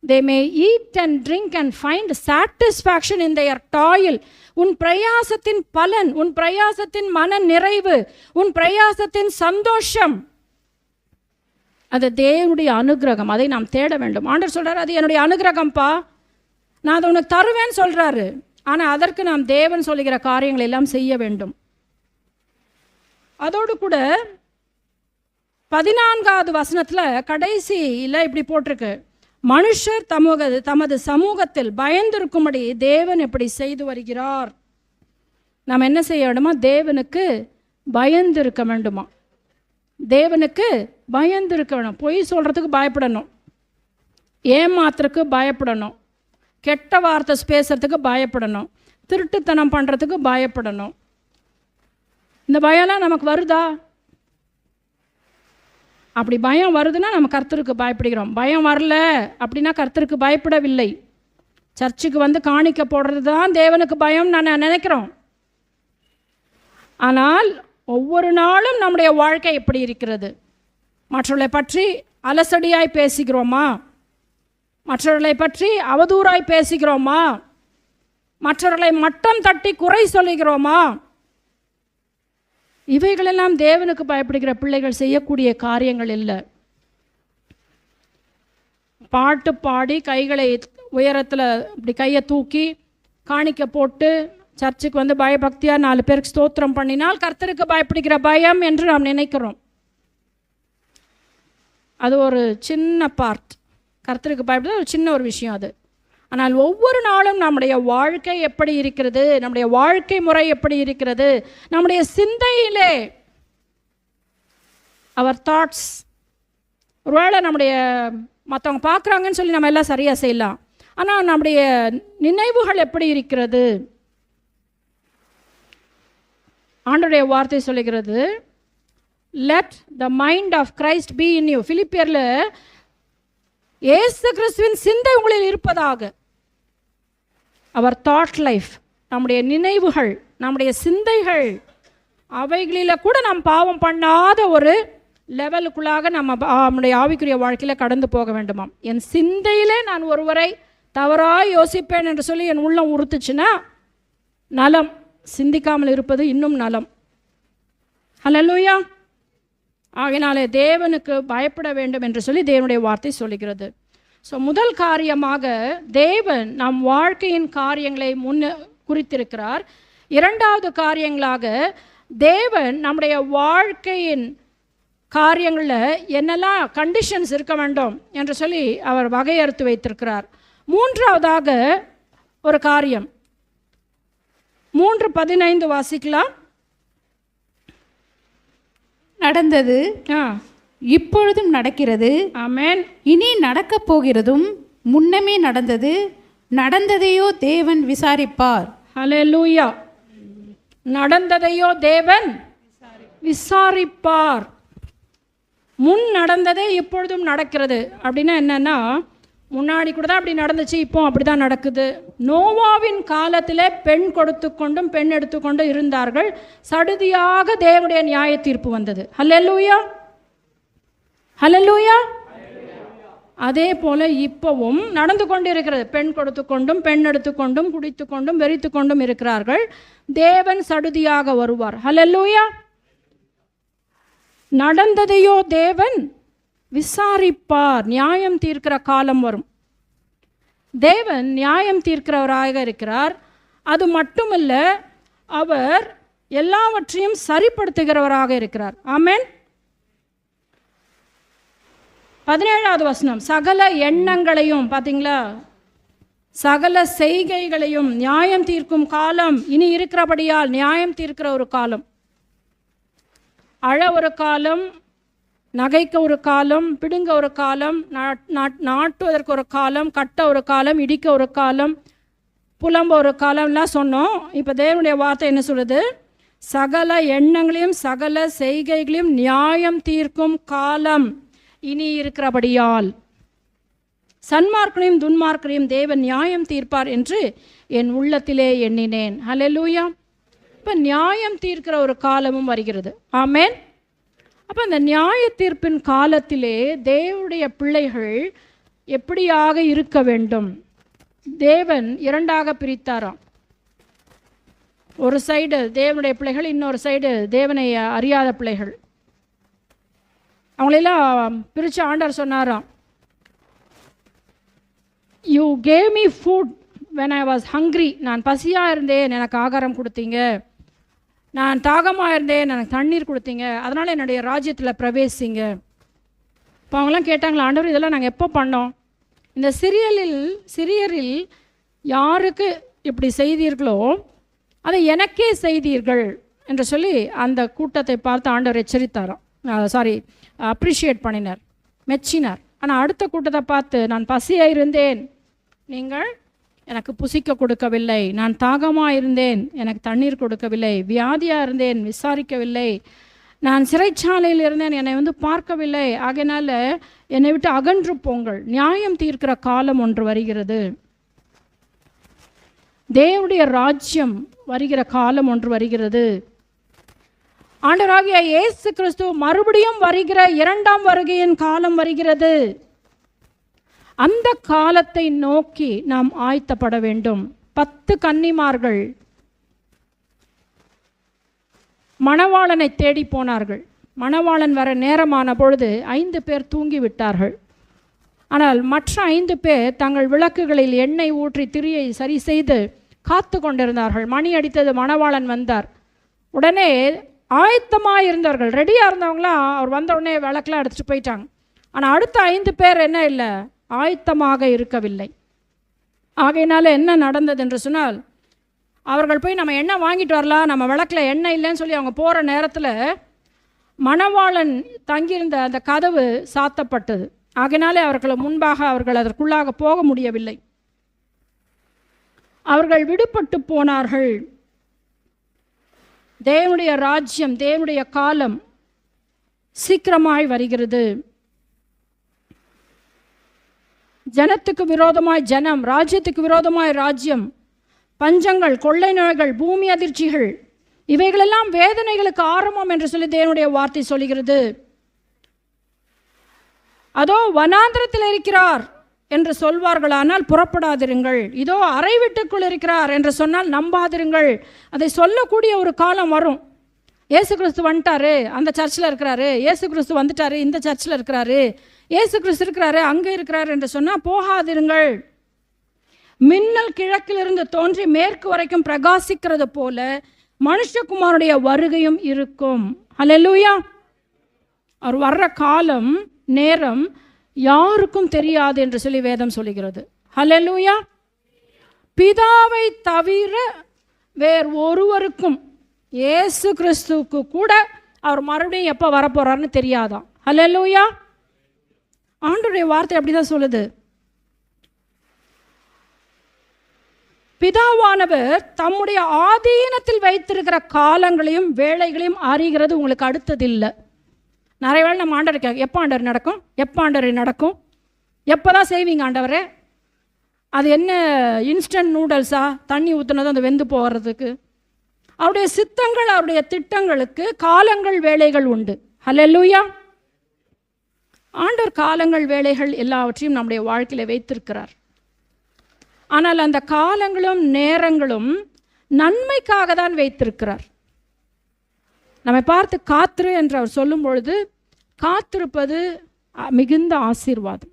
They may eat and drink and find satisfaction in their toil. உன் பிரயாசத்தின் பலன், உன் பிரயாசத்தின் மன நிறைவு, உன் பிரயாசத்தின் சந்தோஷம், அது தேவனுடைய அனுக்கிரகம். அதை நாம் தேட வேண்டும். ஆண்டவர் சொல்கிறார், அது என்னுடைய அனுக்கிரகம்ப்பா, நான் அதை உனக்கு தருவேன்னு சொல்கிறாரு. ஆனால் அதற்கு நாம் தேவன் சொல்லுகிற காரியங்கள் எல்லாம் செய்ய வேண்டும். அதோடு கூட 14வது வசனத்தில் கடைசியில் இப்படி போட்டிருக்கு, மனுஷர் தமது சமூகத்தில் பயந்திருக்கும்படி தேவன் எப்படி செய்து வருகிறார். நாம் என்ன செய்ய வேண்டுமா? தேவனுக்கு பயந்து இருக்க வேண்டுமா? தேவனுக்கு பயந்து இருக்க வேணும். பொய் சொல்கிறதுக்கு பயப்படணும், ஏமாத்துறதுக்கு பயப்படணும், கெட்ட வார்த்தை பேசுறதுக்கு பயப்படணும், திருட்டுத்தனம் பண்ணுறதுக்கு பயப்படணும். இந்த பயம்லாம் நமக்கு வருதா? அப்படி பயம் வருதுன்னா நம்ம கர்த்தருக்கு பயப்படுகிறோம். பயம் வரல அப்படின்னா கர்த்தருக்கு பயப்படவில்லை. சர்ச்சுக்கு வந்து காணிக்க போடுறது தான் தேவனுக்கு பயம் நான் நினைக்கிறோம். ஆனால் ஒவ்வொரு நாளும் நம்முடைய வாழ்க்கை எப்படி இருக்கிறது? மற்றவர்களை பற்றி அலசடியாய் பேசுகிறோமா? மற்றவர்களை பற்றி அவதூறாய் பேசுகிறோமா? மற்றவர்களை மட்டம் தட்டி குறை சொல்லுகிறோமா? இவைகளெல்லாம் தேவனுக்கு பயப்படுகிற பிள்ளைகள் செய்யக்கூடிய காரியங்கள் இல்லை. பாட்டு பாடி கைகளை உயரத்தில் இப்படி கையை தூக்கி காணிக்க போட்டு சர்ச்சுக்கு வந்து பயபக்தியாக 4 பேருக்கு ஸ்தோத்திரம் பண்ணினால் கர்த்தருக்கு பயப்படுகிற பயம் என்று நாம் நினைக்கிறோம். அது ஒரு சின்ன பார்ட். கர்த்தருக்கு பயப்படுறது ஒரு சின்ன ஒரு விஷயம் அது. ஆனால் ஒவ்வொரு நாளும் நம்முடைய வாழ்க்கை எப்படி இருக்கிறது, நம்முடைய வாழ்க்கை முறை எப்படி இருக்கிறது, நம்முடைய சிந்தையிலே அவர் தாட்ஸ், ஒருவேளை நம்முடைய மற்றவங்க பார்க்குறாங்கன்னு சொல்லி நம்ம எல்லாம் சரியாக செய்யலாம், ஆனால் நம்முடைய நினைவுகள் எப்படி இருக்கிறது? ஆண்டவருடைய வார்த்தை சொல்லுகிறது, let the mind of Christ be in you. பிலிப்பியரில் இயேசு கிறிஸ்துவின் சிந்தை உங்களில் இருப்பதாக. அவர் தாட் லைஃப், நம்முடைய நினைவுகள், நம்முடைய சிந்தைகள், அவைகளில் கூட நாம் பாவம் பண்ணாத ஒரு லெவலுக்குள்ளாக நம்முடைய ஆவிக்குரிய வாழ்க்கையில் கடந்து போக வேண்டுமாம். என் சிந்தையிலே நான் ஒருவரை தவறாக யோசிப்பேன் என்று சொல்லி என் உள்ளம் உறுத்துச்சுன்னா நலம், சிந்திக்காமல் இருப்பது இன்னும் நலம். ஹல்லேலூயா. ஆகினாலே தேவனுக்கு பயப்பட வேண்டும் என்று சொல்லி தேவனுடைய வார்த்தை சொல்லுகிறது. ஸோ முதல் காரியமாக தேவன் நம் வாழ்க்கையின் காரியங்களை குறித்திருக்கிறார். 2வது காரியங்களாக தேவன் நம்முடைய வாழ்க்கையின் காரியங்களில் என்னெல்லாம் கண்டிஷன்ஸ் இருக்க வேண்டும் என்று சொல்லி அவர் வகையறுத்து வைத்திருக்கிறார். மூன்றாவதாக ஒரு காரியம், 3:15 வாசிக்கலாம். நடந்தது, இப்பொழுதும் நடக்கிறது, ஆமென், இனி நடக்கப் போகிறதும், முன்னமே நடந்தது, நடந்ததையோ தேவன் விசாரிப்பார். ஹல்லேலூயா. நடந்ததையோ தேவன் விசாரிப்பார். முன் நடந்ததே இப்பொழுதும் நடக்கிறது அப்படின்னா என்னன்னா, முன்னாடி கூட தான் அப்படி நடந்துச்சு, இப்போ அப்படி தான் நடக்குது. நோவாவின் காலத்தில் பெண் கொடுத்து கொண்டும் பெண் எடுத்துக்கொண்டும் இருந்தார்கள். சடுதியாக தேவனுடைய நியாய தீர்ப்பு வந்தது. ஹல்லேலூயா, ஹல்லேலூயா. அதே போல இப்பவும் நடந்து கொண்டு இருக்கிறது. பெண் கொடுத்து கொண்டும் பெண் எடுத்துக்கொண்டும் குடித்து கொண்டும் வெறித்து கொண்டும் இருக்கிறார்கள். தேவன் சடுதியாக வருவார். ஹல்லேலூயா. நடந்ததையோ தேவன் விசாரிப்பார். நியாயம் தீர்க்கிற காலம் வரும். தேவன் நியாயம் தீர்க்கிறவராக இருக்கிறார். அது மட்டுமல்ல, அவர் எல்லாவற்றையும் சரிப்படுத்துகிறவராக இருக்கிறார். ஆமென். 17வது வசனம், சகல எண்ணங்களையும், பார்த்தீங்களா, சகல செய்கைகளையும் நியாயம் தீர்க்கும் காலம் இனி இருக்கிறபடியால் நியாயம் தீர்க்கிற ஒரு காலம். அழ ஒரு காலம், நகைக்க ஒரு காலம், பிடுங்க ஒரு காலம், நாட்டுவதற்கு ஒரு காலம், கட்ட ஒரு காலம், இடிக்க ஒரு காலம், புலம்ப ஒரு காலம்லாம் சொன்னோம். இப்போ தேவனுடைய வார்த்தை என்ன சொல்லுது? சகல எண்ணங்களையும் சகல செய்கைகளையும் நியாயம் தீர்க்கும் காலம் இனி இருக்கிறபடியால் சன்மார்க்கனையும் துன்மார்க்கனையும் தேவன் நியாயம் தீர்ப்பார் என்று என் உள்ளத்திலே எண்ணினேன். ஹல்லேலூயா. இப்போ நியாயம் தீர்க்கிற ஒரு காலமும் வருகிறது. ஆமென். அப்போ அந்த நியாய தீர்ப்பின் காலத்திலே தேவனுடைய பிள்ளைகள் எப்படியாக இருக்க வேண்டும்? தேவன் இரண்டாக பிரித்தாராம். ஒரு சைடு தேவனுடைய பிள்ளைகள், இன்னொரு சைடு தேவனை அறியாத பிள்ளைகள். அவங்களெல்லாம் பிரித்து ஆண்டவர் சொன்னாராம், you gave me food when I was hungry. நான் பசியாக இருந்தேன், எனக்கு ஆகாரம் கொடுத்தீங்க. நான் தாகமாக இருந்தேன், எனக்கு தண்ணீர் கொடுத்தீங்க. அதனால் என்னுடைய ராஜ்யத்தில் பிரவேசிங்க. இப்போ அவங்களாம் கேட்டாங்களா, ஆண்டவர் இதெல்லாம் நாங்கள் எப்போ பண்ணோம்? இந்த சிறியரில் யாருக்கு இப்படி செய்தீர்களோ அதை எனக்கே செய்தீர்கள் என்று சொல்லி அந்த கூட்டத்தை பார்த்து ஆண்டவர் எச்சரித்தாராம். அப்ரிஷியேட் பண்ணினார், மெச்சினார். ஆனால் அடுத்த கூட்டத்தை பார்த்து, நான் பசியாக இருந்தேன், நீங்கள் எனக்கு புசிக்க கொடுக்கவில்லை. நான் தாகமாக இருந்தேன், எனக்கு தண்ணீர் கொடுக்கவில்லை. வியாதியாக இருந்தேன், விசாரிக்கவில்லை. நான் சிறைச்சாலையில் இருந்தேன், என்னை பார்க்கவில்லை. ஆகையினால என்னை விட்டு அகன்று போங்கள். நியாயம் தீர்க்கிற காலம் ஒன்று வருகிறது. தேவனுடைய ராஜ்யம் வருகிற காலம் ஒன்று வருகிறது. ஆண்டவராகிய இயேசு கிறிஸ்து மறுபடியும் வருகிற இரண்டாம் வருகையின் காலம் வருகிறது. அந்த காலத்தை நோக்கி நாம் ஆயத்தப்பட வேண்டும். 10 கன்னிமார்கள் மணவாளனை தேடி போனார்கள். மணவாளன் வர நேரமான பொழுது 5 பேர் தூங்கி விட்டார்கள். ஆனால் மற்ற 5 பேர் தங்கள் விளக்குகளில் எண்ணெய் ஊற்றி திரியை சரி செய்து காத்து கொண்டிருந்தார்கள். மணி அடித்தது, மணவாளன் வந்தார். உடனே ஆயத்தமாக இருந்தவர்கள், ரெடியாக இருந்தவங்களாம் அவர் வந்த உடனே விளக்கெலாம் எடுத்துகிட்டு போயிட்டாங்க. ஆனால் அடுத்த 5 பேர் என்ன இல்லை, ஆயத்தமாக இருக்கவில்லை. ஆகையினால என்ன நடந்தது என்று சொன்னால், அவர்கள் போய் நம்ம எண்ணெய் வாங்கிட்டு வரலாம், நம்ம விளக்கில் எண்ணெய் இல்லைன்னு சொல்லி அவங்க போகிற நேரத்தில் மணவாளன் தங்கியிருந்த அந்த கதவு சாத்தப்பட்டது. ஆகையினாலே அவர்கள் முன்பாக அவர்கள் அதற்குள்ளாக போக முடியவில்லை. அவர்கள் விடுபட்டு போனார்கள். தேவனுடைய ராஜ்யம், தேவனுடைய காலம் சீக்கிரமாய் வருகிறது. ஜனத்துக்கு விரோதமாய் ஜனம், ராஜ்யத்துக்கு விரோதமாய் ராஜ்யம், பஞ்சங்கள், கொள்ளை நோய்கள், பூமி அதிர்ச்சிகள், இவைகளெல்லாம் வேதனைகளுக்கு ஆரம்பம் என்று சொல்லி தேவனுடைய வார்த்தை சொல்கிறது. அதோ வனாந்திரத்தில் இருக்கிறார் என்று சொல்வார்களானால் புறப்படாதிருங்கள். இதோ அறை வீட்டுக்குள் இருக்கிறார் என்று சொன்னால் நம்பாதிருங்கள். அதை சொல்லக்கூடிய ஒரு காலம் வரும். இயேசு கிறிஸ்து வந்துட்டாரு, அந்த சர்ச்சில் இருக்கிறாரு. இயேசு கிறிஸ்து வந்துட்டாரு, இந்த சர்ச்சில் இருக்கிறாரு. இயேசு கிறிஸ்து இருக்கிறாரு, அங்கே இருக்கிறாரு என்று சொன்னால் போகாதிருங்கள். மின்னல் கிழக்கிலிருந்து தோன்றி மேற்கு வரைக்கும் பிரகாசிக்கிறது போல மனுஷகுமாரனுடைய வருகையும் இருக்கும். ஹல்லேலூயா. அவர் வர்ற காலம் நேரம் யாருக்கும் தெரியாது என்று சொல்லி வேதம் சொல்லுகிறது. ஹல்லேலூயா. பிதாவை தவிர வேறு ஒருவருக்கும், இயேசு கிறிஸ்துவுக்கு கூட அவர் மறுபடியும் எப்போ வரப்போறாருன்னு தெரியாதான். ஹல்லேலூயா. ஆண்டவருடைய வார்த்தை அப்படிதான் சொல்லுது. பிதாவானவர் தம்முடைய ஆதீனத்தில் வைத்திருக்கிற காலங்களையும் வேளைகளையும் அறிகிறது உங்களுக்கு அடுத்தது இல்லை. நிறைய வேளை நம்ம ஆண்டவர் எப்போ ஆண்டவர் நடக்கும், எப்போ ஆண்டவர் நடக்கும், எப்போ தான் செய்வீங்க ஆண்டவரே? அது என்ன இன்ஸ்டன்ட் நூடல்ஸா, தண்ணி ஊற்றுனதும் அந்த வெந்து போகிறதுக்கு? அவருடைய சித்தங்கள், அவருடைய திட்டங்களுக்கு காலங்கள் வேளைகள் உண்டு. ஹல்லேலூயா. ஆண்டவர் காலங்கள் வேளைகள் எல்லாவற்றையும் நம்முடைய வாழ்க்கையில் வைத்திருக்கிறார். ஆனால் அந்த காலங்களும் நேரங்களும் நன்மைக்காக தான் வைத்திருக்கிறார். நம்மை பார்த்து காத்திரு என்று அவர் சொல்லும் பொழுது காத்திருப்பது மிகுந்த ஆசீர்வாதம்.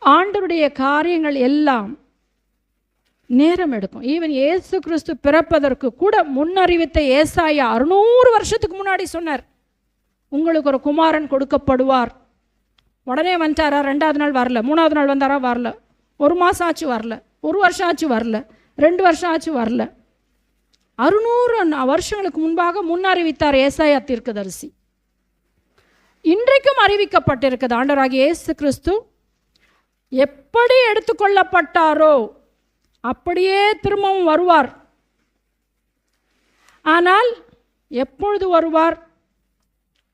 ஆண்டவருடைய காரியங்கள் எல்லாம் நேரம் எடுக்கும். ஈவன் இயேசு கிறிஸ்து பிறப்பதற்கு கூட முன்னறிவித்த ஏசாயா 600 வருஷத்துக்கு முன்னாடி சொன்னார், உங்களுக்கு ஒரு குமாரன் கொடுக்கப்படுவார். உடனே வந்துட்டாரா? 2வது நாள் வரல. 3வது நாள் வந்தாரா? வரல. 1 மாதம் ஆச்சு வரல. 1 வருஷம் ஆச்சு வரல. 2 வருஷம் ஆச்சு வரல. 600 வருஷங்களுக்கு முன்பாக முன்னறிவித்தார் ஏசாயா தீர்க்கதரிசி. இன்றைக்கும் அறிவிக்கப்பட்டிருக்கிறது. ஆண்டவராகிய இயேசு கிறிஸ்து எப்படி எடுத்துக்கொள்ளப்பட்டாரோ அப்படியே திரும்பவும் வருவார். ஆனால் எப்பொழுது வருவார்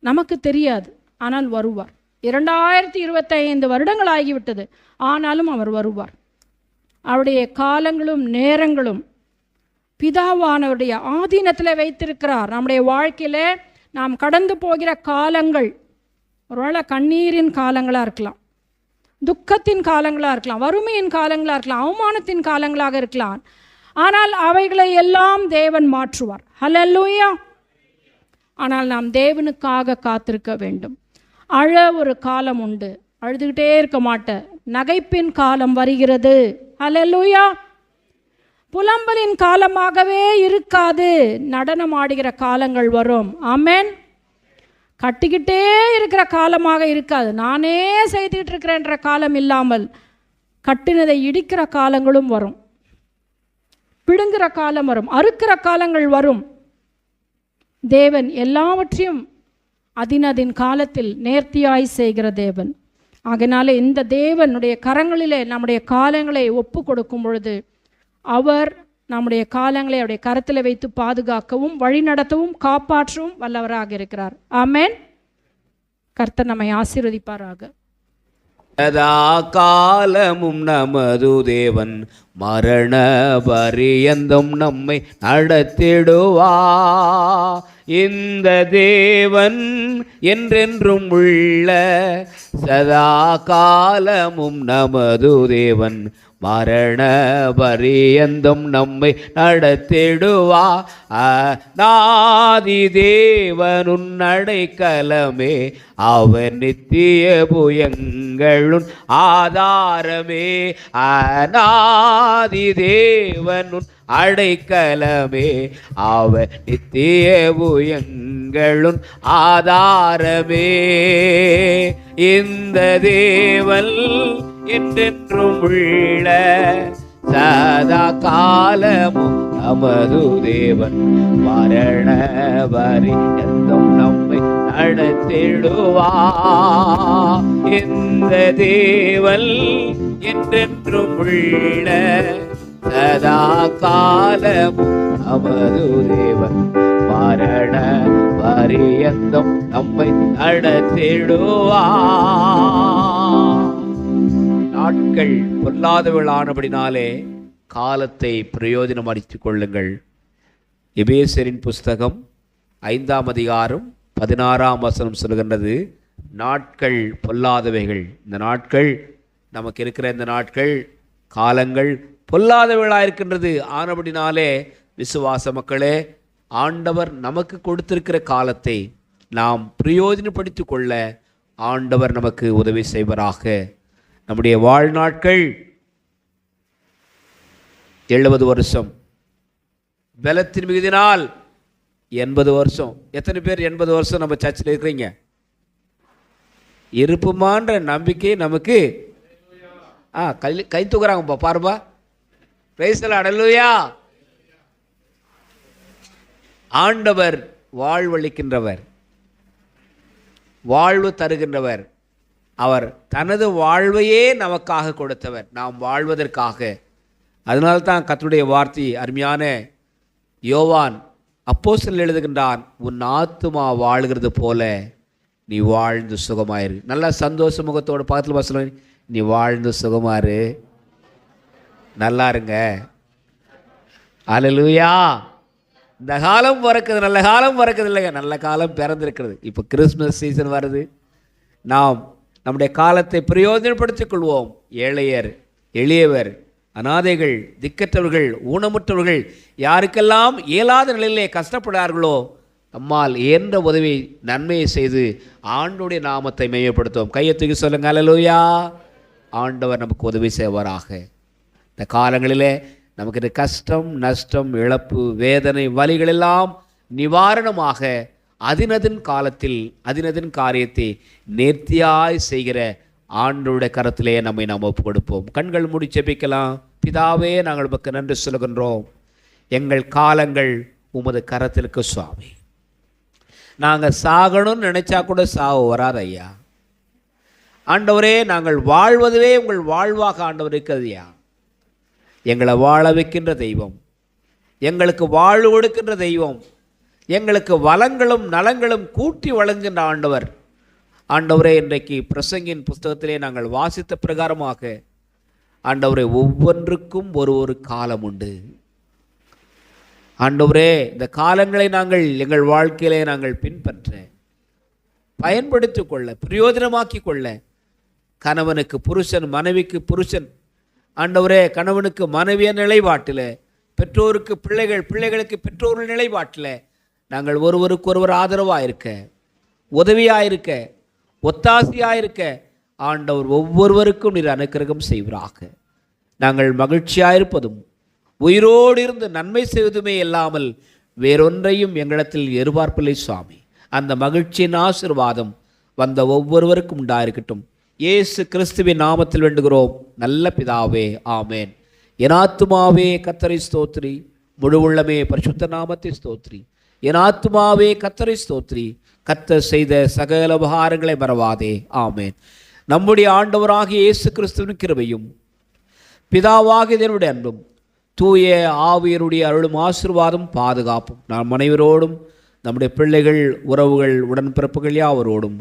நமக்கு தெரியாது. ஆனால் வருவார். 2025 வருடங்கள் ஆகிவிட்டது. ஆனாலும் அவர் வருவார். அவருடைய காலங்களும் நேரங்களும் பிதாவானவருடைய ஆதீனத்தில் வைத்திருக்கிறார். நம்முடைய வாழ்க்கையில் நாம் கடந்து போகிற காலங்கள் ஒருவேளை கண்ணீரின் காலங்களாக இருக்கலாம், துக்கத்தின் காலங்களாக இருக்கலாம், வறுமையின் காலங்களாக இருக்கலாம், அவமானத்தின் காலங்களாக இருக்கலாம். ஆனால் அவைகளை எல்லாம் தேவன் மாற்றுவார். ஹல்லேலூயா. ஆனால் நாம் தேவனுக்காக காத்திருக்க வேண்டும். அழ ஒரு காலம் உண்டு, அழுதுகிட்டே இருக்க மாட்டேன். நகைப்பின் காலம் வருகிறது. ஹல்லேலூயா. புலம்பலின் காலமாகவே இருக்காது, நடனம் ஆடுகிற காலங்கள் வரும். ஆமென். கட்டிக்கிட்டே இருக்கிற காலமாக இருக்காது. நானே செய்துகிட்டு இருக்கிறேன்ற காலம் இல்லாமல் கட்டினதை இடிக்கிற காலங்களும் வரும், பிடுங்குற காலம் வரும், அறுக்கிற காலங்கள் வரும். தேவன் எல்லாவற்றையும் அதின் காலத்தில் நேர்த்தியாய் செய்கிற தேவன். ஆகையினால இந்த தேவனுடைய கரங்களிலே நம்முடைய காலங்களை ஒப்பு கொடுக்கும் பொழுது அவர் நம்முடைய காலங்களை அவருடைய கரத்தில் வைத்து பாதுகாக்கவும் வழிநடத்தவும் காப்பாற்றவும் வல்லவராக இருக்கிறார். ஆமென். கர்த்தர் நம்மை ஆசீர்வதிப்பாராக. சதா காலமும் நமது தேவன் மரண பரியந்தம் நம்மை நடத்திடுவா. இந்த தேவன் என்றென்றும் உள்ள சதா காலமும் நமது தேவன் மரண பரியந்தம் நம்மை நடத்திடுவா. நாதி தேவனுன் அடைக்கலமே, அவர் நித்திய புயங்களும் ஆதாரமே. நாதி தேவனுன் அடைக்கலமே, அவர் நித்திய புயங்களும் ஆதாரமே. இந்த தேவன் என்றென்றும் உள்ள சதா காலமும் நமது தேவன் மரண பரியந்தம் நம்மை நடத்திடுவா. இந்த தேவன் என்றென்றும் உள்ள சதா காலமும் நமது தேவன் மரண பரியந்தம் நம்மை நடத்திடுவா. நாட்கள் பொல்லாதவளானபடினாலே காலத்தை பிரயோஜனப்படுத்திக் கொள்ளுங்கள். எபேசியரின் புஸ்தகம் 5ஆம் அதிகாரம் 16ஆம் வசனம் சொல்கின்றது, நாட்கள் பொல்லாதவைகள். இந்த நாட்கள் நமக்கு இருக்கிற இந்த நாட்கள் காலங்கள் பொல்லாதவளாக இருக்கின்றது. ஆனபடினாலே விசுவாச மக்களே, ஆண்டவர் நமக்கு கொடுத்திருக்கிற காலத்தை நாம் பிரயோஜனப்படுத்தி கொள்ள ஆண்டவர் நமக்கு உதவி செய்வராக. நம்முடைய வாழ்நாட்கள் 70 வருஷம். பலத்தின் மிகுதினால் 80 வருஷம். எத்தனை பேர் 80 வருஷம் நம்ம சர்ச்சில் இருக்கிறீங்க? இருப்புமான்ற நம்பிக்கை நமக்கு கை தூக்குறாங்கப்பா, பாருப்பா. பிரைஸ் தி லார்ட், அல்லேலூயா. ஆண்டவர் வாழ்வளிக்கின்றவர், வாழ்வு தருகின்றவர். அவர் தனது வாழ்வையே நமக்காக கொடுத்தவர், நாம் வாழ்வதற்காக. அதனால்தான் கர்த்தருடைய வார்த்தை அருமையான யோவான் அப்போஸ்தலன் எழுதுகின்றான், உன் ஆத்துமா வாழ்கிறது போல நீ வாழ்ந்து சுகமாயிரு. நல்லா சந்தோஷ முகத்தோட பக்கத்தில் சொல்ல, நீ வாழ்ந்து சுகமாரு, நல்லா இருங்க. அல்லேலூயா. இந்த காலம் பிறக்குது, நல்ல காலம் பிறக்குது இல்லைங்க, நல்ல காலம் பிறந்திருக்கிறது. இப்போ கிறிஸ்மஸ் சீசன் வருது. நாம் நம்முடைய காலத்தை பிரயோஜனப்படுத்திக் கொள்வோம். ஏழையர், எளியவர், அனாதைகள், திக்கற்றவர்கள், ஊனமுற்றவர்கள், யாருக்கெல்லாம் இயலாத நிலையிலே கஷ்டப்படுறார்களோ நம்மால் இயன்ற உதவி நன்மையை செய்து ஆண்டவருடைய நாமத்தை மையப்படுத்துவோம். கையை தூக்கி சொல்லுங்க, அல்லேலூயா. ஆண்டவர் நமக்கு உதவி செய்வாராக. இந்த காலங்களிலே நமக்கு இந்த கஷ்டம், நஷ்டம், இழப்பு, வேதனை, வலிகளெல்லாம் நிவாரணமாக அதினதின் காலத்தில் அதினதின் காரியத்தை நேர்த்தியாய் செய்கிற ஆண்டவருடைய கரத்திலே நம்மை நாம் ஒப்பு கொடுப்போம். கண்கள் மூடி ஜெபிக்கலாம். பிதாவே, நாங்கள் உமக்கு நன்றி சொல்லுகின்றோம். எங்கள் காலங்கள் உமது கரத்திற்கு சுவாமி. நாங்கள் சாகணும்னு நினைச்சா கூட சாவு வராது ஐயா. ஆண்டவரே, நாங்கள் வாழ்வதுவே உங்கள் வாழ்வாக ஆண்டவர் இருக்கிறது ஐயா. எங்களை வாழ வைக்கின்ற தெய்வம், எங்களுக்கு வாழ்வு கொடுக்கின்ற தெய்வம், எங்களுக்கு வளங்களும் நலங்களும் கூட்டி வழங்குகின்ற ஆண்டவர். ஆண்டவரே, இன்றைக்கு பிரசங்கின் புஸ்தகத்திலே நாங்கள் வாசித்த பிரகாரமாக ஆண்டவரே, ஒவ்வொன்றுக்கும் ஒரு காலம் உண்டு. ஆண்டவரே, இந்த காலங்களை நாங்கள் எங்கள் வாழ்க்கையிலே நாங்கள் பின்பற்ற, பயன்படுத்தி கொள்ள, பிரயோஜனமாக்கி கொள்ள, கணவனுக்கு புருஷன், மனைவிக்கு புருஷன், ஆண்டவரே கணவனுக்கு மனைவிய நிலைப்பாட்டில், பெற்றோருக்கு பிள்ளைகள், பிள்ளைகளுக்கு பெற்றோர்கள் நிலைப்பாட்டில் நாங்கள் ஒருவருக்கு ஒருவர் ஆதரவாக இருக்க, உதவியாக இருக்க, ஒத்தாசையாக இருக்க ஆண்டவர் ஒவ்வொருவருக்கும் நீர் அனுக்கிரகம் செய்வராக. நாங்கள் மகிழ்ச்சியாக இருப்பதும் உயிரோடு இருந்து நன்மை செய்வதுமே இல்லாமல் வேறொன்றையும் எங்களிடத்தில் எதிர்பார்ப்பில்லை சுவாமி. அந்த மகிழ்ச்சியின் ஆசீர்வாதம் வந்த ஒவ்வொருவருக்கும் உண்டாயிருக்கட்டும். இயேசு கிறிஸ்துவின் நாமத்தில் வேண்டுகிறோம் நல்ல பிதாவே, ஆமேன். என் ஆத்துமாவே கர்த்தரை ஸ்தோத்திரி, முழு உள்ளமே பரிசுத்த நாமத்தை ஸ்தோத்திரி. என் ஆத்துமாவே கர்த்தரை ஸ்தோத்திரி, கர்த்தர் செய்த சகல உபகாரங்களை மறவாதே, ஆமேன். நம்முடைய ஆண்டவராகிய இயேசு கிறிஸ்துவின் கிருபையும் பிதாவாகிய தேவனுடைய அன்பும் தூய ஆவியருடைய அருளும் ஆசீர்வாதம் பாதுகாப்பும் நாம் அனைவரோடும், நம்முடைய பிள்ளைகள், உறவுகள், உடன்பிறப்புகள் யாவரோடும்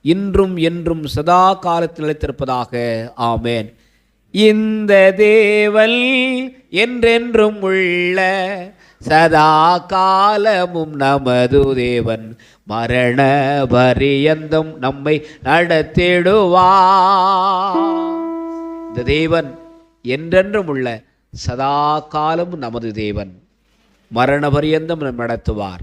இன்றும் என்றும் சதா காலத்தில் நிலைத்திருப்பதாக, ஆமேன். இந்த தேவன் என்றென்றும் உள்ள சதா காலமும் நமது தேவன், மரண பரியந்தம் நம்மை நடத்திடுவார். இந்த தேவன் என்றென்றும் உள்ள சதா காலமும் நமது தேவன், மரண பரியந்தம் நம்மை நடத்துவார்.